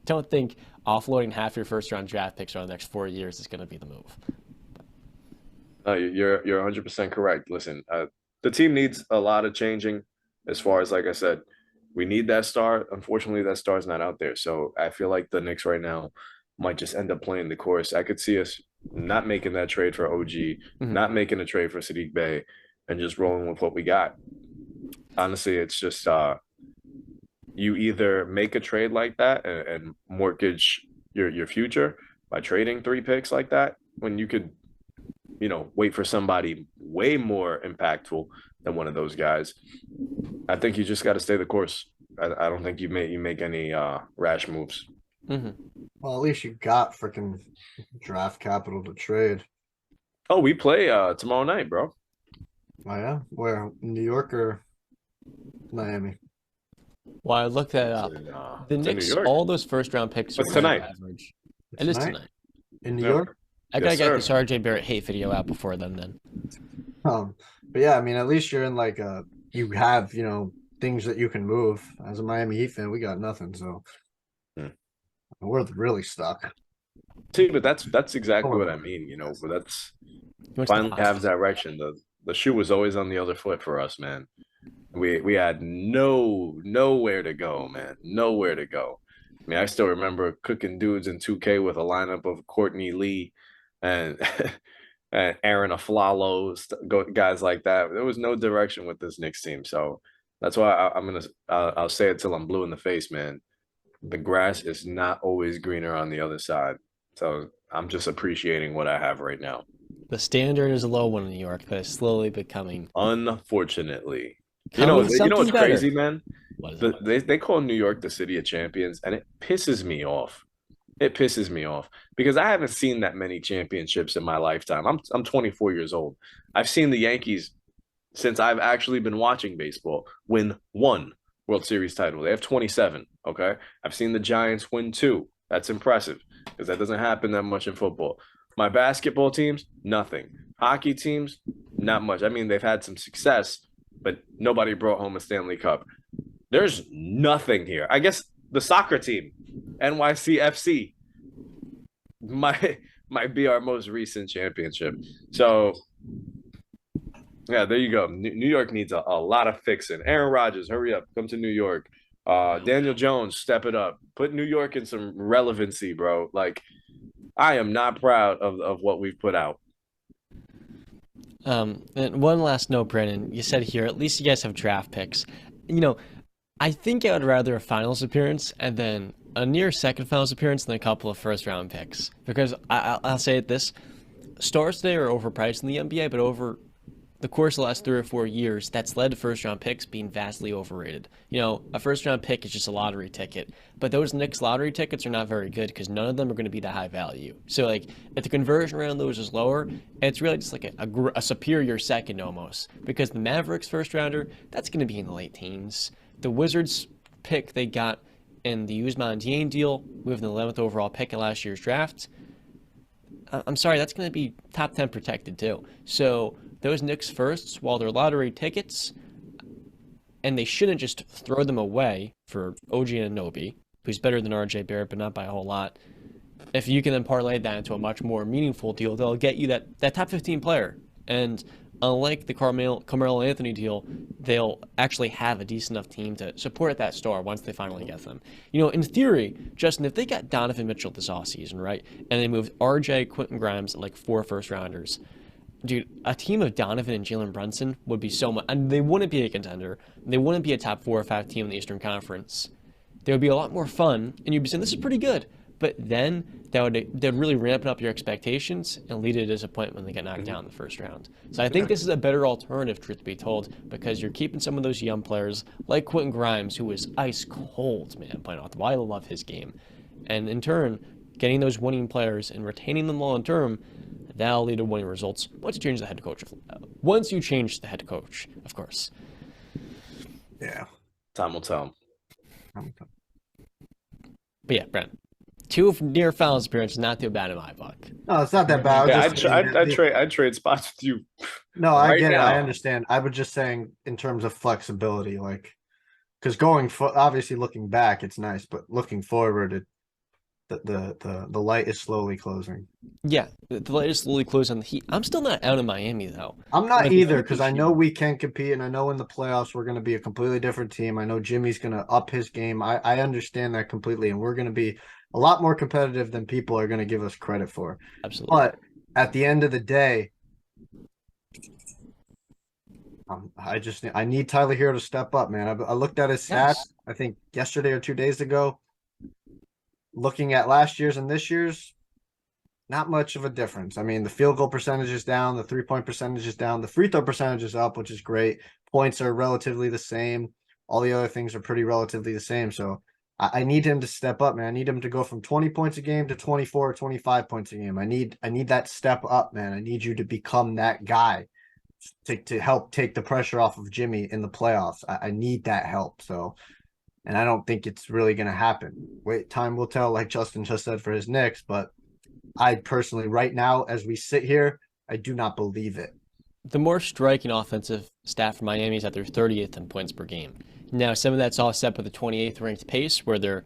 Don't think offloading half your first-round draft picks over the next 4 years is going to be the move.
You're 100% correct. Listen, the team needs a lot of changing. As far as like I said, we need that star. Unfortunately, that star's not out there. So I feel like the Knicks right now might just end up playing the course. I could see us not making that trade for OG, not making a trade for Sadiq Bey, and just rolling with what we got. Honestly, it's just you either make a trade like that and mortgage your future by trading 3 picks like that when you could, wait for somebody way more impactful than one of those guys. I think you just got to stay the course. I don't think you make any rash moves.
Well, at least you got freaking draft capital to trade.
Oh, we play tomorrow night, bro.
Oh yeah, where, New York or Miami?
Well, I looked that up. The
It's in New
Knicks,
York.
all those first round picks are
It's tonight.
average. It is tonight.
In New
Yep.
York.
I gotta
Yes,
get
sir.
this RJ Barrett hate video out before then.
But yeah, I mean, at least you're in like you have things that you can move. As a Miami Heat fan, we got nothing, so we're really stuck.
See, but that's exactly what I mean. But that's
He went to the
finally have
hospital.
direction. The shoe was always on the other foot for us, man. We had nowhere to go, man. Nowhere to go. I mean, I still remember cooking dudes in 2K with a lineup of Courtney Lee and and Aaron Aflalo, guys like that. There was no direction with this Knicks team, so that's why I'll say it till I'm blue in the face, man. The grass is not always greener on the other side, so I'm just appreciating what I have right now.
The standard is a low one in New York, but it's slowly becoming.
Unfortunately,
Coming
you know what's
something better.
crazy, man?
What is it?
They call New York the city of champions, and it pisses me off. It pisses me off because I haven't seen that many championships in my lifetime. I'm 24 years old. I've seen the Yankees since I've actually been watching baseball win 1 World Series title. They have 27. Okay, I've seen the Giants win 2. That's impressive because that doesn't happen that much in football. My basketball teams, nothing. Hockey teams, not much. I mean, they've had some success, but nobody brought home a Stanley Cup. There's nothing here. I guess the soccer team, NYCFC, might be our most recent championship. So, yeah, there you go. New York needs a lot of fixing. Aaron Rodgers, hurry up, come to New York. Daniel Jones, step it up. Put New York in some relevancy, bro. Like, I am not proud of what we've put out.
And one last note, Brandon. You said here, at least you guys have draft picks. I think I would rather a finals appearance and then a near second finals appearance than a couple of first round picks. Because I'll say it this: stars today are overpriced in the NBA, but over the course of the last 3 or 4 years, that's led to first round picks being vastly overrated. A first round pick is just a lottery ticket, but those Knicks lottery tickets are not very good because none of them are going to be that high value. So, if the conversion around those is lower, it's really just like a superior second almost. Because the Mavericks first rounder, that's going to be in the late teens. The Wizards pick they got in the Ousmane Dieng deal, with the 11th overall pick in last year's draft, I'm sorry, that's going to be top 10 protected too. So those Knicks firsts, while they're lottery tickets, and they shouldn't just throw them away for OG Anunoby, who's better than RJ Barrett, but not by a whole lot. If you can then parlay that into a much more meaningful deal, they'll get you that top 15 player. And unlike the Carmelo Anthony deal, they'll actually have a decent enough team to support that star once they finally get them. In theory, Justin, if they got Donovan Mitchell this offseason, right, and they moved RJ, Quentin Grimes, and 4 first rounders, dude, a team of Donovan and Jalen Brunson would be so much, and they wouldn't be a contender. They wouldn't be a top 4 or 5 team in the Eastern Conference. They would be a lot more fun, and you'd be saying, this is pretty good. But then they'd really ramp up your expectations and lead to disappointment when they get knocked down in the first round. So I think this is a better alternative, truth be told, because you're keeping some of those young players like Quentin Grimes, who is ice cold, man, playing off the wall. I love his game. And in turn, getting those winning players and retaining them long term, that'll lead to winning results once you change the head coach. Once you change the head coach, of course.
Yeah.
Time will tell.
But yeah, Brent. 2 near finals appearances, not too bad in my book.
No, it's not that bad.
Yeah, I'd trade spots with you.
No, I get it.
now.
I understand. I was just saying in terms of flexibility, because obviously looking back, it's nice, but looking forward, the light is slowly closing.
Yeah, the light is slowly closed on the Heat. I'm still not out of Miami though.
I'm not
Like,
either, because I know we can compete, and I know in the playoffs we're going to be a completely different team. I know Jimmy's going to up his game. I understand that completely, and we're going to be a lot more competitive than people are going to give us credit for.
Absolutely.
But at the end of the day, I need Tyler Hero to step up, man. I looked at his stats,
Yes.
I think yesterday or 2 days ago. Looking at last year's and this year's, not much of a difference. I mean, the field goal percentage is down, the 3-point percentage is down, the free throw percentage is up, which is great. Points are relatively the same. All the other things are pretty relatively the same. So I need him to step up, man. I need him to go from 20 points a game to 24 or 25 points a game. I need that step up, man. I need you to become that guy to help take the pressure off of Jimmy in the playoffs. I need that help. So, and I don't think it's really going to happen. Wait, time will tell, like Justin just said for his Knicks, but I personally, right now, as we sit here, I do not believe it.
The more striking offensive stat for Miami is that they're 30th in points per game. Now, some of that's offset by the 28th ranked pace, where they're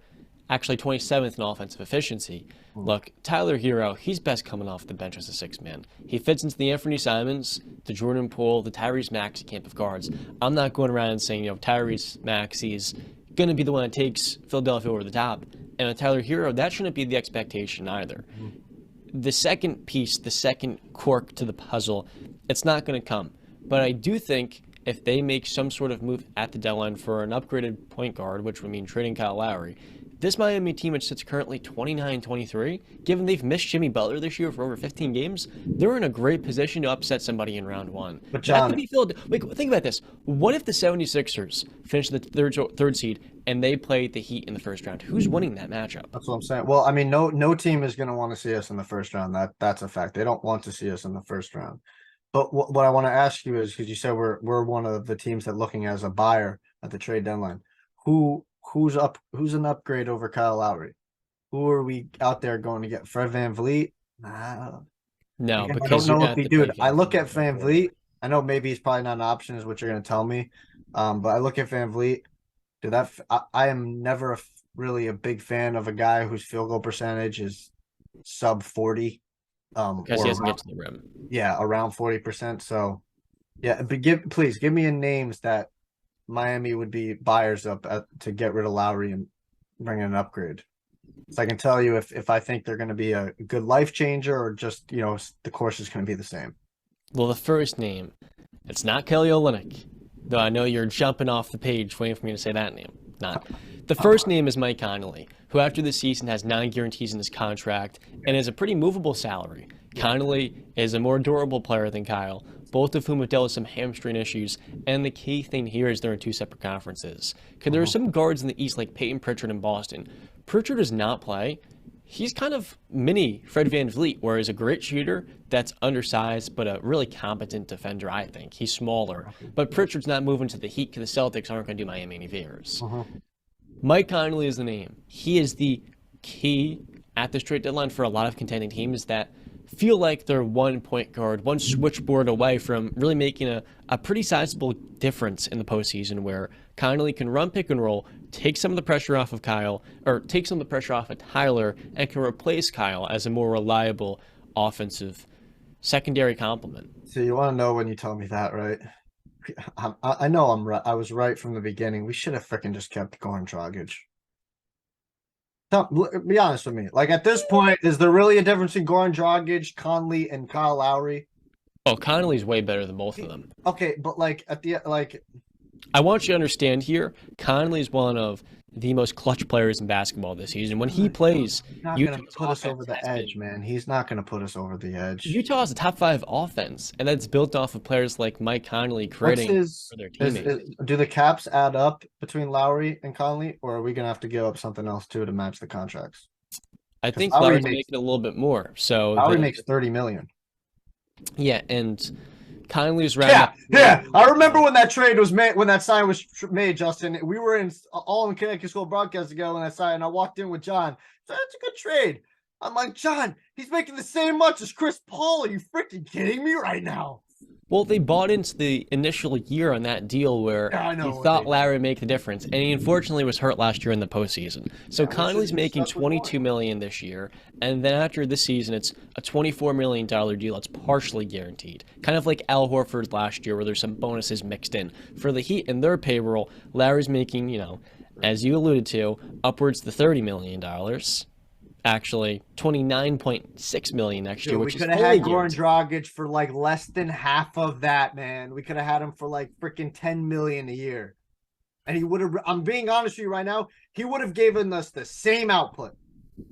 actually 27th in offensive efficiency. Look, Tyler Hero, he's best coming off the bench as a sixth man. He fits into the Anthony Simons, the Jordan Poole, the Tyrese Maxey camp of guards. I'm not going around saying, Tyrese Maxey's going to be the one that takes Philadelphia over the top. And with Tyler Hero, that shouldn't be the expectation either. The second piece, the second cork to the puzzle, it's not going to come. But I do think if they make some sort of move at the deadline for an upgraded point guard, which would mean trading Kyle Lowry, this Miami team, which sits currently 29-23, given they've missed Jimmy Butler this year for over 15 games, they're in a great position to upset somebody in round one.
But John,
wait, think about this. What if the 76ers finish the third seed and they play the Heat in the first round? Who's winning that matchup?
that's what I'm saying. Well, I mean, no team is going to want to see us in the first round. That's a fact. They don't want to see us in the first round. But what I want to ask you is, because you said we're one of the teams that looking as a buyer at the trade deadline. Who's an upgrade over Kyle Lowry? Who are we out there going to get? Fred VanVleet? Nah.
No,
Again,
because
I don't know
you're
if he,
gonna
dude.
have to pay
I look at
Van
VanVleet. I know maybe he's probably not an option, is what you're going to tell me. But I look at VanVleet. Dude, I am never really a big fan of a guy whose field goal percentage is sub 40.
because he doesn't get to the rim.
Yeah, around 40%. So, yeah, but please give me a names that Miami would be buyers up to get rid of Lowry and bring in an upgrade. So I can tell you if I think they're going to be a good life changer or just, the course is going to be the same.
Well, the first name, it's not Kelly Olynyk, though I know you're jumping off the page waiting for me to say that name. Not. The first name is Mike Conley, who after this season has 9 guarantees in his contract and is a pretty movable salary. Conley is a more durable player than Kyle, both of whom have dealt with some hamstring issues, and the key thing here is they're in 2 separate conferences. Because there are some guards in the East like Peyton Pritchard in Boston. Pritchard does not play. He's kind of mini Fred VanVleet, where he's a great shooter that's undersized, but a really competent defender, I think. He's smaller. But Pritchard's not moving to the Heat because the Celtics aren't going to do Miami any favors. Mike Conley is the name. He is the key at this trade deadline for a lot of contending teams that feel like they're one point guard, one switchboard away from really making a pretty sizable difference in the postseason, where Conley can run pick and roll, take some of the pressure off of Kyle, or take some of the pressure off of Tyler, and can replace Kyle as a more reliable offensive secondary complement.
So you want to know when you tell me that, right? I know I'm right. I was right from the beginning. We should have freaking just kept Goran Dragic. Be honest with me. Like, at this point, is there really a difference in Goran Dragic, Conley, and Kyle Lowry?
Oh, Conley's way better than both of them.
Okay, but
I want you to understand here, Conley's one of the most clutch players in basketball this season. When he plays,
he's not going to put us over the edge, man. He's not going to put us over the edge.
Utah has a top 5 offense, and that's built off of players like Mike Conley creating for their teammates.
Do the caps add up between Lowry and Conley, or are we going to have to give up something else too to match the contracts?
I think Lowry's making a little bit more. So
Lowry makes $30 million.
Yeah, and Conley's round.
Yeah. I remember when that trade was made, when that sign was made, Justin. We were all in Connecticut School broadcast ago when that sign, and I walked in with John. So that's a good trade. I'm like, John, he's making the same much as Chris Paul. Are you freaking kidding me right now?
Well, they bought into the initial year on that deal where
Yeah, I
he
know what
thought
they
Larry would make the difference, and he unfortunately was hurt last year in the postseason. So
Yeah, we should've
Conley's
just
making
stuck with Mark.
$22 million this year, and then after this season, it's a $24 million deal that's partially guaranteed, kind of like Al Horford last year, where there's some bonuses mixed in. For the Heat and their payroll, Larry's making, as you alluded to, upwards to $30 million. Actually, 29.6 million next year,
Dude, we
which is
could have
fully
had Goran
guaranteed.
Dragic for like less than half of that, man. We could have had him for like freaking 10 million a year. And he would have, I'm being honest with you right now, he would have given us the same output.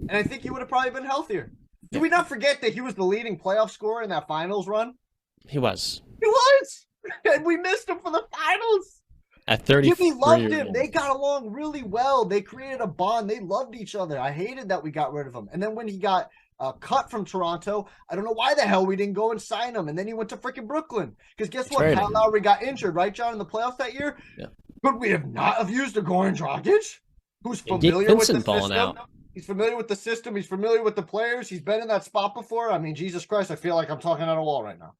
And I think he would have probably been healthier. Do we not forget that he was the leading playoff scorer in that finals run?
He was
He was! And we missed him for the finals.
at
Jimmy
33
loved
years
him.
old.
They got along really well. They created a bond. They loved each other. I hated that we got rid of him. And then when he got cut from Toronto, I don't know why the hell we didn't go and sign him. And then he went to freaking Brooklyn. Because guess what?
Traded
Kyle
him.
Lowry got injured, right, John, in the playoffs that year?
Yeah.
Could we have not have used a Goran Dragic, who's
And Gabe
familiar with the
Vincent balling
system?
out.
He's familiar with the system. He's familiar with the players. He's been in that spot before. I mean, Jesus Christ, I feel like I'm talking at a wall right now.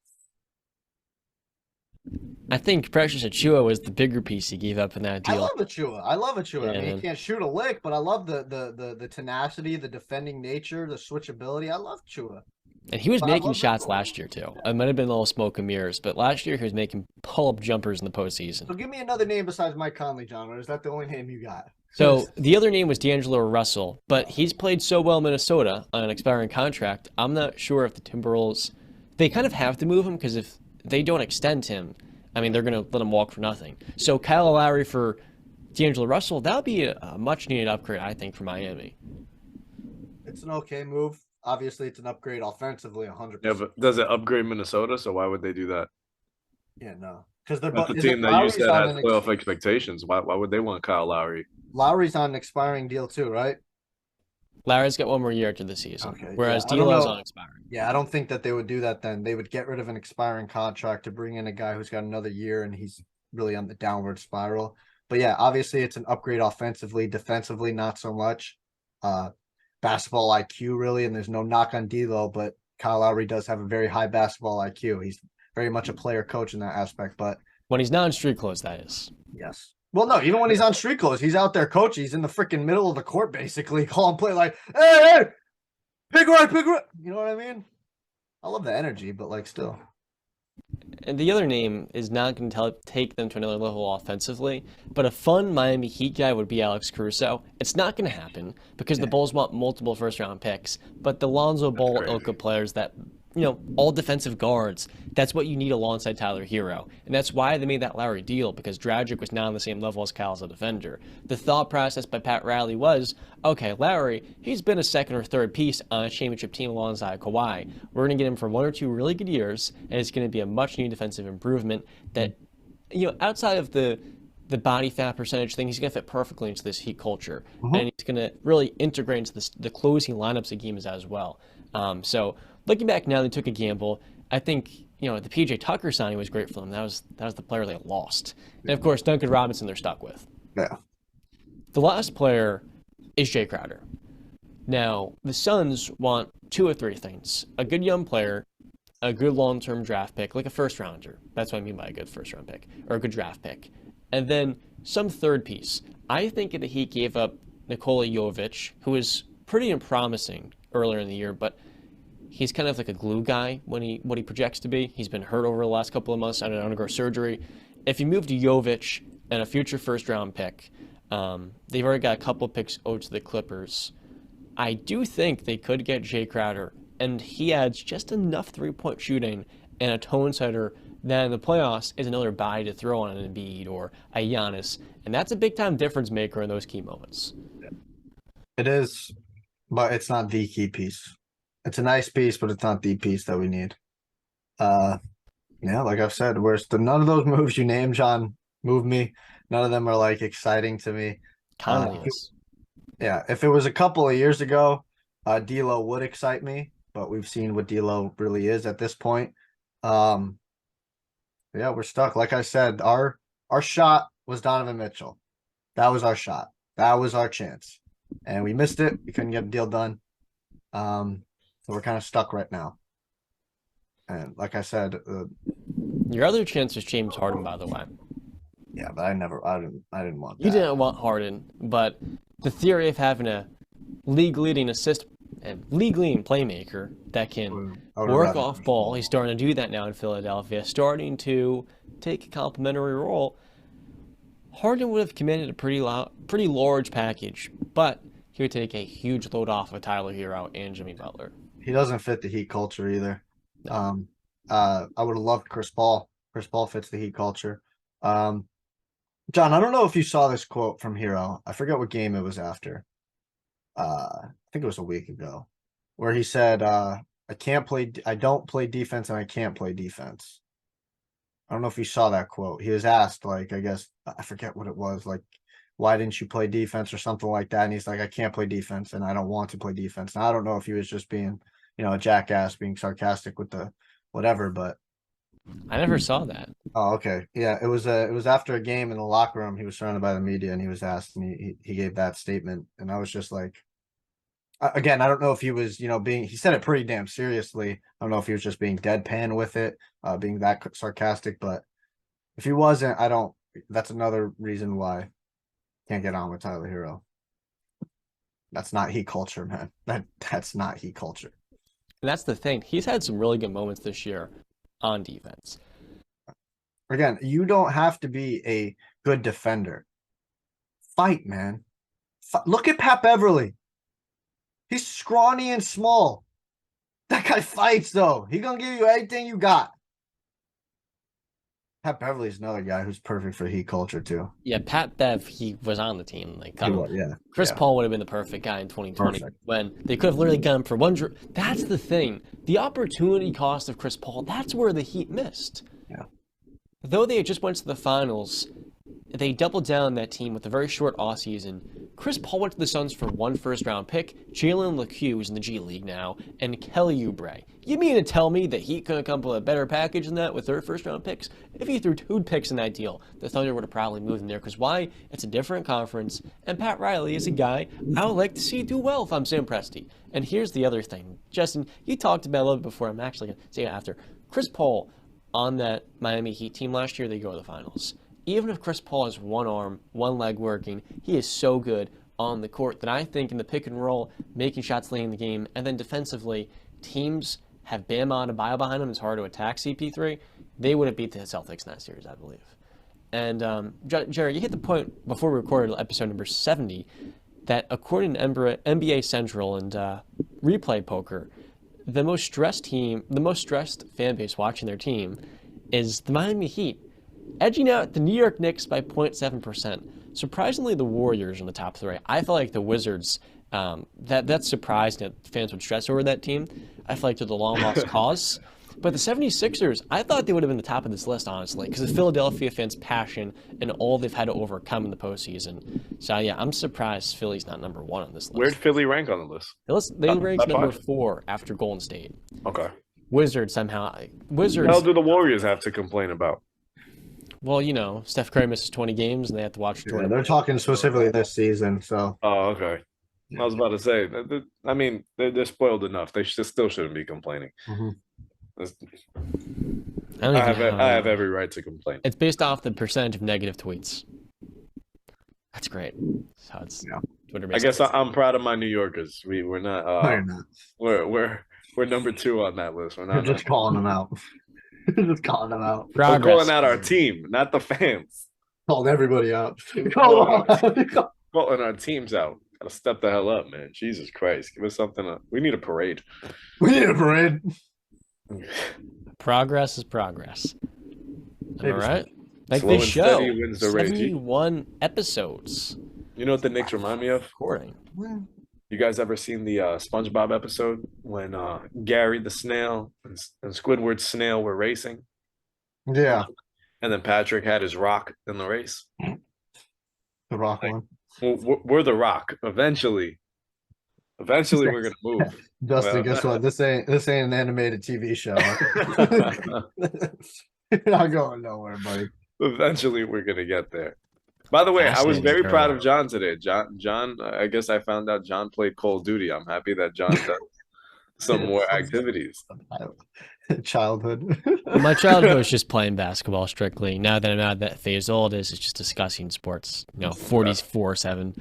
I think Precious Achua was the bigger piece he gave up in that
I
deal.
love Achua. I love Achua. I
Yeah,
mean,
man.
he can't shoot a lick, but I love the tenacity, the defending nature, the switchability. I love Achua.
And he was
But I
making
love
shots
Rico.
last year, too. It might have been a little smoke and mirrors, but last year he was making pull-up jumpers in the postseason.
So give me another name besides Mike Conley, John, or is that the only name you got?
So the other name was D'Angelo Russell, but he's played so well in Minnesota on an expiring contract. I'm not sure if the Timberwolves, they kind of have to move him because if they don't extend him, I mean, they're going to let him walk for nothing. So Kyle Lowry for D'Angelo Russell, that would be a much needed upgrade, I think, for Miami.
It's an okay move. Obviously, it's an upgrade offensively, 100%.
Yeah, but does it upgrade Minnesota? So why would they do that?
Yeah, no, because they're
That's the
isn't
team that you
Lowry's
said
on
has
an
playoff expectations. Why would they want Kyle Lowry?
Lowry's on an expiring deal too, right?
Lowry's got one more year to the season,
Okay,
whereas
yeah, I don't
D'Lo's
know.
on expiring.
Yeah, I don't think that they would do that then. They would get rid of an expiring contract to bring in a guy who's got another year and he's really on the downward spiral. But yeah, obviously it's an upgrade offensively, defensively, not so much. Basketball IQ really, and there's no knock on D'Lo, but Kyle Lowry does have a very high basketball IQ. He's very much a player coach in that aspect. But
When he's not in street clothes, that is.
yes. Well, no, even when he's on street clothes, he's out there coaching. He's in the freaking middle of the court, basically, calling play like, hey, pick right. You know what I mean? I love the energy, but like still.
And the other name is not going to take them to another level offensively, but a fun Miami Heat guy would be Alex Caruso. It's not going to happen because the Bulls want multiple first-round picks, but the Lonzo Ball ilk of players that, all defensive guards, that's what you need alongside Tyler Hero. And that's why they made that Lowry deal, because Dragic was not on the same level as Kyle as a defender. The thought process by Pat Riley was, okay, Lowry, he's been a second or third piece on a championship team alongside Kawhi. We're going to get him for 1 or 2 really good years, and it's going to be a much-needed defensive improvement that, outside of the body fat percentage thing, he's going to fit perfectly into this Heat culture. And he's going to really integrate into the closing lineups of games as well. So looking back now, they took a gamble. I think, the PJ Tucker signing was great for them. That was the player they lost. And of course, Duncan Robinson they're stuck with.
Yeah.
The last player is Jay Crowder. Now, the Suns want 2 or 3 things. A good young player, a good long-term draft pick, like a first-rounder. That's what I mean by a good first-round pick, or a good draft pick. And then some third piece. I think the Heat gave up Nikola Jovic, who was pretty promising earlier in the year, but he's kind of like a glue guy what he projects to be. He's been hurt over the last couple of months, had to undergo surgery. If you move to Jovic and a future first-round pick, they've already got a couple of picks owed to the Clippers. I do think they could get Jay Crowder, and he adds just enough three-point shooting and a tone setter that in the playoffs is another body to throw on an Embiid or a Giannis, and that's a big-time difference maker in those key moments.
It is, but it's not the key piece. It's a nice piece, but it's not the piece that we need. Yeah, like I've said, none of those moves you named, John, move me. None of them are like exciting to me.
Conley is.
Yeah, if it was a couple of years ago, D'Lo would excite me, but we've seen what D'Lo really is at this point. Yeah, we're stuck. Like I said, our shot was Donovan Mitchell. That was our shot. That was our chance, and we missed it. We couldn't get a deal done. So we're kind of stuck right now. And like I said,
Your other chance was James Harden, by the way.
Yeah, but I didn't want that.
You didn't want Harden, but the theory of having a league-leading assist and league-leading playmaker that can work off ball, he's starting to do that now in Philadelphia, starting to take a complimentary role. Harden would have commanded a pretty large package, but he would take a huge load off of Tyler Hero and Jimmy Butler.
He doesn't fit the Heat culture either. I would have loved Chris Paul. Chris Paul fits the Heat culture. John, I don't know if you saw this quote from Hero. I forget what game it was after. I think it was a week ago, where he said, I don't play defense and I can't play defense. I don't know if you saw that quote. He was asked, like, I guess, I forget what it was, like, why didn't you play defense or something like that? And he's like, I can't play defense and I don't want to play defense. Now, I don't know if he was just being, a jackass, being sarcastic with the whatever, but
I never saw that.
Oh, okay. Yeah, it was after a game in the locker room. He was surrounded by the media and he was asked and he gave that statement. And I was just like, again, I don't know if he was, he said it pretty damn seriously. I don't know if he was just being deadpan with it, being that sarcastic, but if he wasn't, that's another reason why I can't get on with Tyler Hero. That's not Heat culture, man. That's not Heat culture.
And that's the thing. He's had some really good moments this year on defense.
Again, you don't have to be a good defender. Fight, man. Look at Pat Beverly. He's scrawny and small. That guy fights, though. He gonna give you everything you got. Pat Beverly's another guy who's perfect for Heat culture, too.
Yeah, Pat Bev, he was on the team.
Chris
Paul would have been the perfect guy in 2020 when they could have literally got him for one. That's the thing. The opportunity cost of Chris Paul, that's where the Heat missed.
Yeah.
Though they had just went to the finals, they doubled down on that team with a very short offseason. Chris Paul went to the Suns for 1 first-round pick, Jalen LeCue, who's in the G League now, and Kelly Oubre. You mean to tell me that he couldn't come up with a better package than that with their first-round picks? If he threw 2 picks in that deal, the Thunder would have probably moved in there. Because why? It's a different conference, and Pat Riley is a guy I would like to see do well if I'm Sam Presti. And here's the other thing. Justin, you talked about it a little bit before. I'm actually going to say it after. Chris Paul on that Miami Heat team last year, they go to the finals. Even if Chris Paul has one arm, one leg working, he is so good on the court that I think in the pick and roll, making shots late in the game, and then defensively, teams have Bam Adebayo behind him. It's hard to attack CP3. They would have beat the Celtics in that series, I believe. And Jerry, you hit the point before we recorded episode number 70 that according to NBA Central and Replay Poker, the most stressed fan base watching their team is the Miami Heat, edging out the New York Knicks by 0.7%. Surprisingly, the Warriors in the top 3. I feel like the Wizards, that's surprising that fans would stress over that team. I feel like they're the long-lost cause. But the 76ers, I thought they would have been the top of this list, honestly, because of Philadelphia fans' passion and all they've had to overcome in the postseason. So, yeah, I'm surprised Philly's not number 1 on this list.
Where'd Philly rank on the list?
They rank number 4 after Golden State.
Okay.
Wizards somehow. Wizards.
What the hell do the Warriors have to complain about?
Well, Steph Curry misses 20 games and they have to watch 20.
Yeah, they're talking specifically this season, so.
Oh, okay. I was about to say, I mean, they're spoiled enough. They still shouldn't be complaining.
Mm-hmm.
I have every right to complain.
It's based off the percentage of negative tweets. That's great. So it's Twitter.
I guess I'm proud of my New Yorkers. We're not. We're number 2 on that list. We're not.
You're just calling them out. Just calling them out.
We're calling out our team, not the fans.
Calling everybody out.
Calling our teams out. Gotta step the hell up, man. Jesus Christ. Give us something. We need a parade.
We need a parade.
Progress is progress. All right. Like
Slow
this show.
Wins the race.
71 episodes.
You know what the Knicks remind me of?
Recording.
You guys ever seen the SpongeBob episode when Gary the snail and Squidward's snail were racing?
Yeah.
And then Patrick had his rock in the race.
The rock one.
Well, we're the rock. Eventually we're gonna move.
Justin, guess what? This ain't an animated TV show. You're not going nowhere, buddy.
Eventually we're gonna get there. By the way, I was very proud of John today. John, I guess I found out John played Call of Duty. I'm happy that John does some more activities.
Childhood.
My childhood was just playing basketball strictly. Now that I'm out of that phase, all it is just discussing sports. 44/7.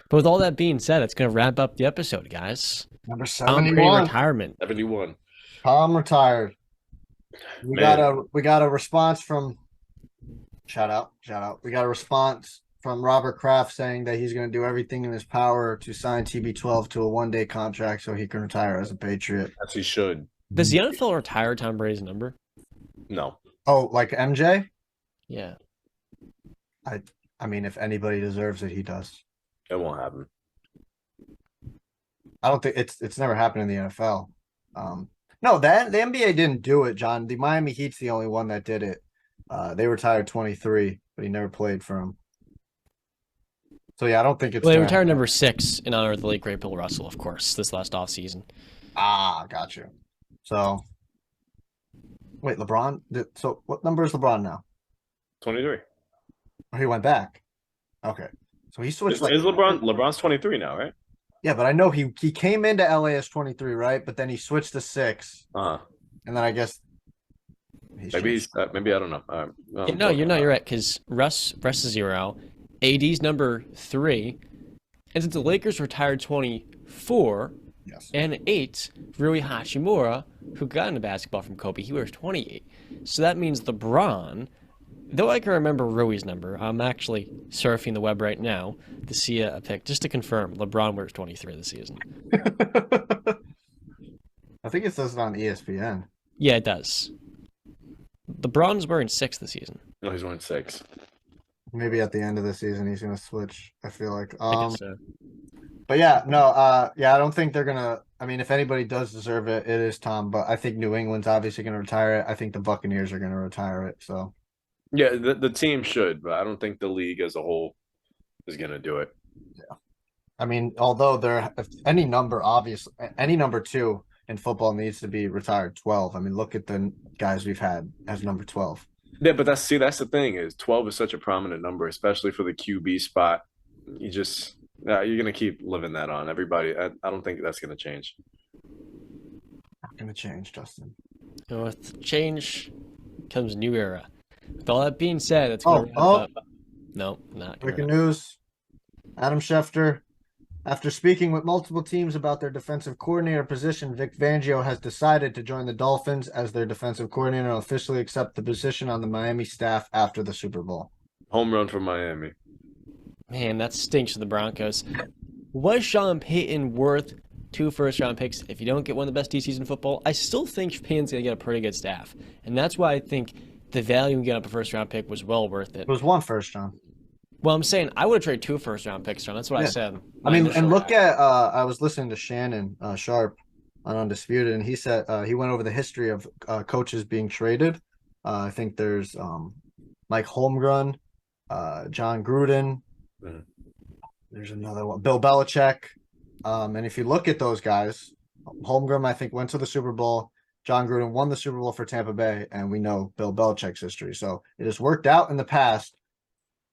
But with all that being said, it's going to wrap up the episode, guys.
Number
Tom Brady
71.
retirement.
71.
Tom retired. We
Man.
got a response from shout out. We got a response from Robert Kraft saying that he's going to do everything in his power to sign TB12 to a one-day contract so he can retire as a Patriot.
As he should.
Does the NFL retire Tom Brady's number?
No.
Oh, like MJ?
Yeah.
I mean, if anybody deserves it, he does.
It won't happen.
I don't think it's never happened in the NFL. No, the NBA didn't do it, John. The Miami Heat's the only one that did it. They retired 23, but he never played for him. So yeah, I don't think it's.
Well, they retired number 6 in honor of the late great Bill Russell, of course, this last offseason.
Ah, got you. So, wait, LeBron. So, what number is LeBron now?
23.
Oh, he went back. Okay, so he switched.
Is LeBron? LeBron's 23 now, right?
Yeah, but I know he came into LA as 23, right? But then he switched to 6, and then I guess
maybe I don't know.
No, you're right, because Russ is 0. AD's number 3, and since the Lakers retired 24 and 8, Rui Hachimura, who got into basketball from Kobe, he wears 28. So that means LeBron, though I can remember Rui's number, I'm actually surfing the web right now to see a pic, just to confirm, LeBron wears 23 this season.
I think it says it on ESPN.
Yeah, it does. LeBron's wearing 6 this season.
No, he's wearing 6.
Maybe at the end of the season he's gonna switch. I feel like.
I guess so.
But yeah, no, I don't think they're gonna. I mean, if anybody does deserve it, it is Tom. But I think New England's obviously gonna retire it. I think the Buccaneers are gonna retire it. So.
Yeah, the team should, but I don't think the league as a whole is gonna do it.
Yeah. I mean, although any number 2 in football needs to be retired 12. I mean, look at the guys we've had as number 12.
Yeah, but that's the thing is 12 is such a prominent number, especially for the QB spot. You're gonna keep living that on everybody. I don't think that's gonna change.
Not gonna change, Justin.
And with change comes a new era. With all that being said, it's going to wrap up. No, not
breaking news. Adam Schefter, after speaking with multiple teams about their defensive coordinator position, Vic Fangio has decided to join the Dolphins as their defensive coordinator and officially accept the position on the Miami staff after the Super Bowl.
Home run for Miami.
Man, that stinks for the Broncos. Was Sean Payton worth 2 first-round picks if you don't get one of the best DCs in football? I still think Payton's going to get a pretty good staff. And that's why I think the value in getting up a first-round pick was well worth it.
It was 1 first round.
Well, I'm saying I would have traded 2 first-round picks, John. That's what I said.
I mean, and look at I was listening to Shannon Sharp on Undisputed, and he said he went over the history of coaches being traded. I think there's Mike Holmgren, John Gruden. There's another one, Bill Belichick. And if you look at those guys, Holmgren, I think, went to the Super Bowl. John Gruden won the Super Bowl for Tampa Bay, and we know Bill Belichick's history. So it has worked out in the past.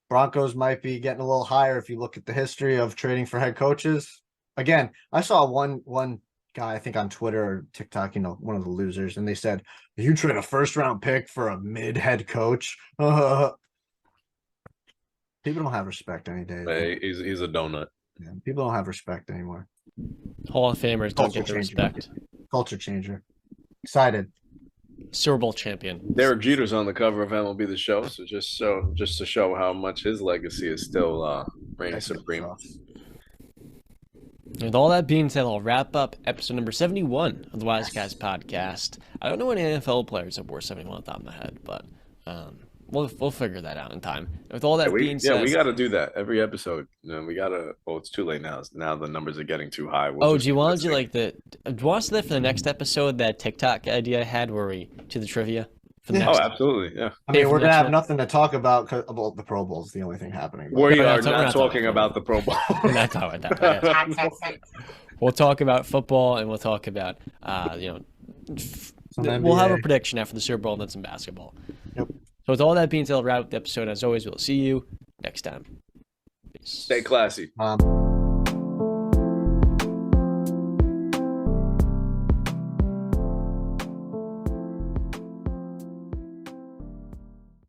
Broncos might be getting a little higher if you look at the history of trading for head coaches. Again, I saw one guy, I think on Twitter or TikTok, one of the losers, and they said, you trade a first-round pick for a mid-head coach? People don't have respect any day.
Hey, he's a donut.
Yeah, people don't have respect anymore.
Hall of Famers don't get the respect.
Culture changer. Excited.
Super Bowl champion.
Derek Jeter's on the cover of MLB The Show, so just to show how much his legacy is still reigning supreme.
With all that being said, I'll wrap up episode number 71 of the Wise Guys podcast. I don't know any NFL players that wore 71 off the top of my head, but we'll figure that out in time. With all that being said,
we got to do that every episode. We got to. Well, it's too late now. Now the numbers are getting too high.
Do you want to do like do you want to do that for the next episode? That TikTok idea I had, where we do the trivia. For the next
absolutely, yeah.
I mean, we're gonna have nothing to talk about the Pro Bowl is the only thing happening.
We are not talking about the Pro Bowl.
We're not talking about that. We'll talk about football, and we'll talk about we'll have a prediction after the Super Bowl and then some basketball.
Yep.
So with all that being said, I'll wrap up the episode. As always, we'll see you next time. Peace.
Stay classy.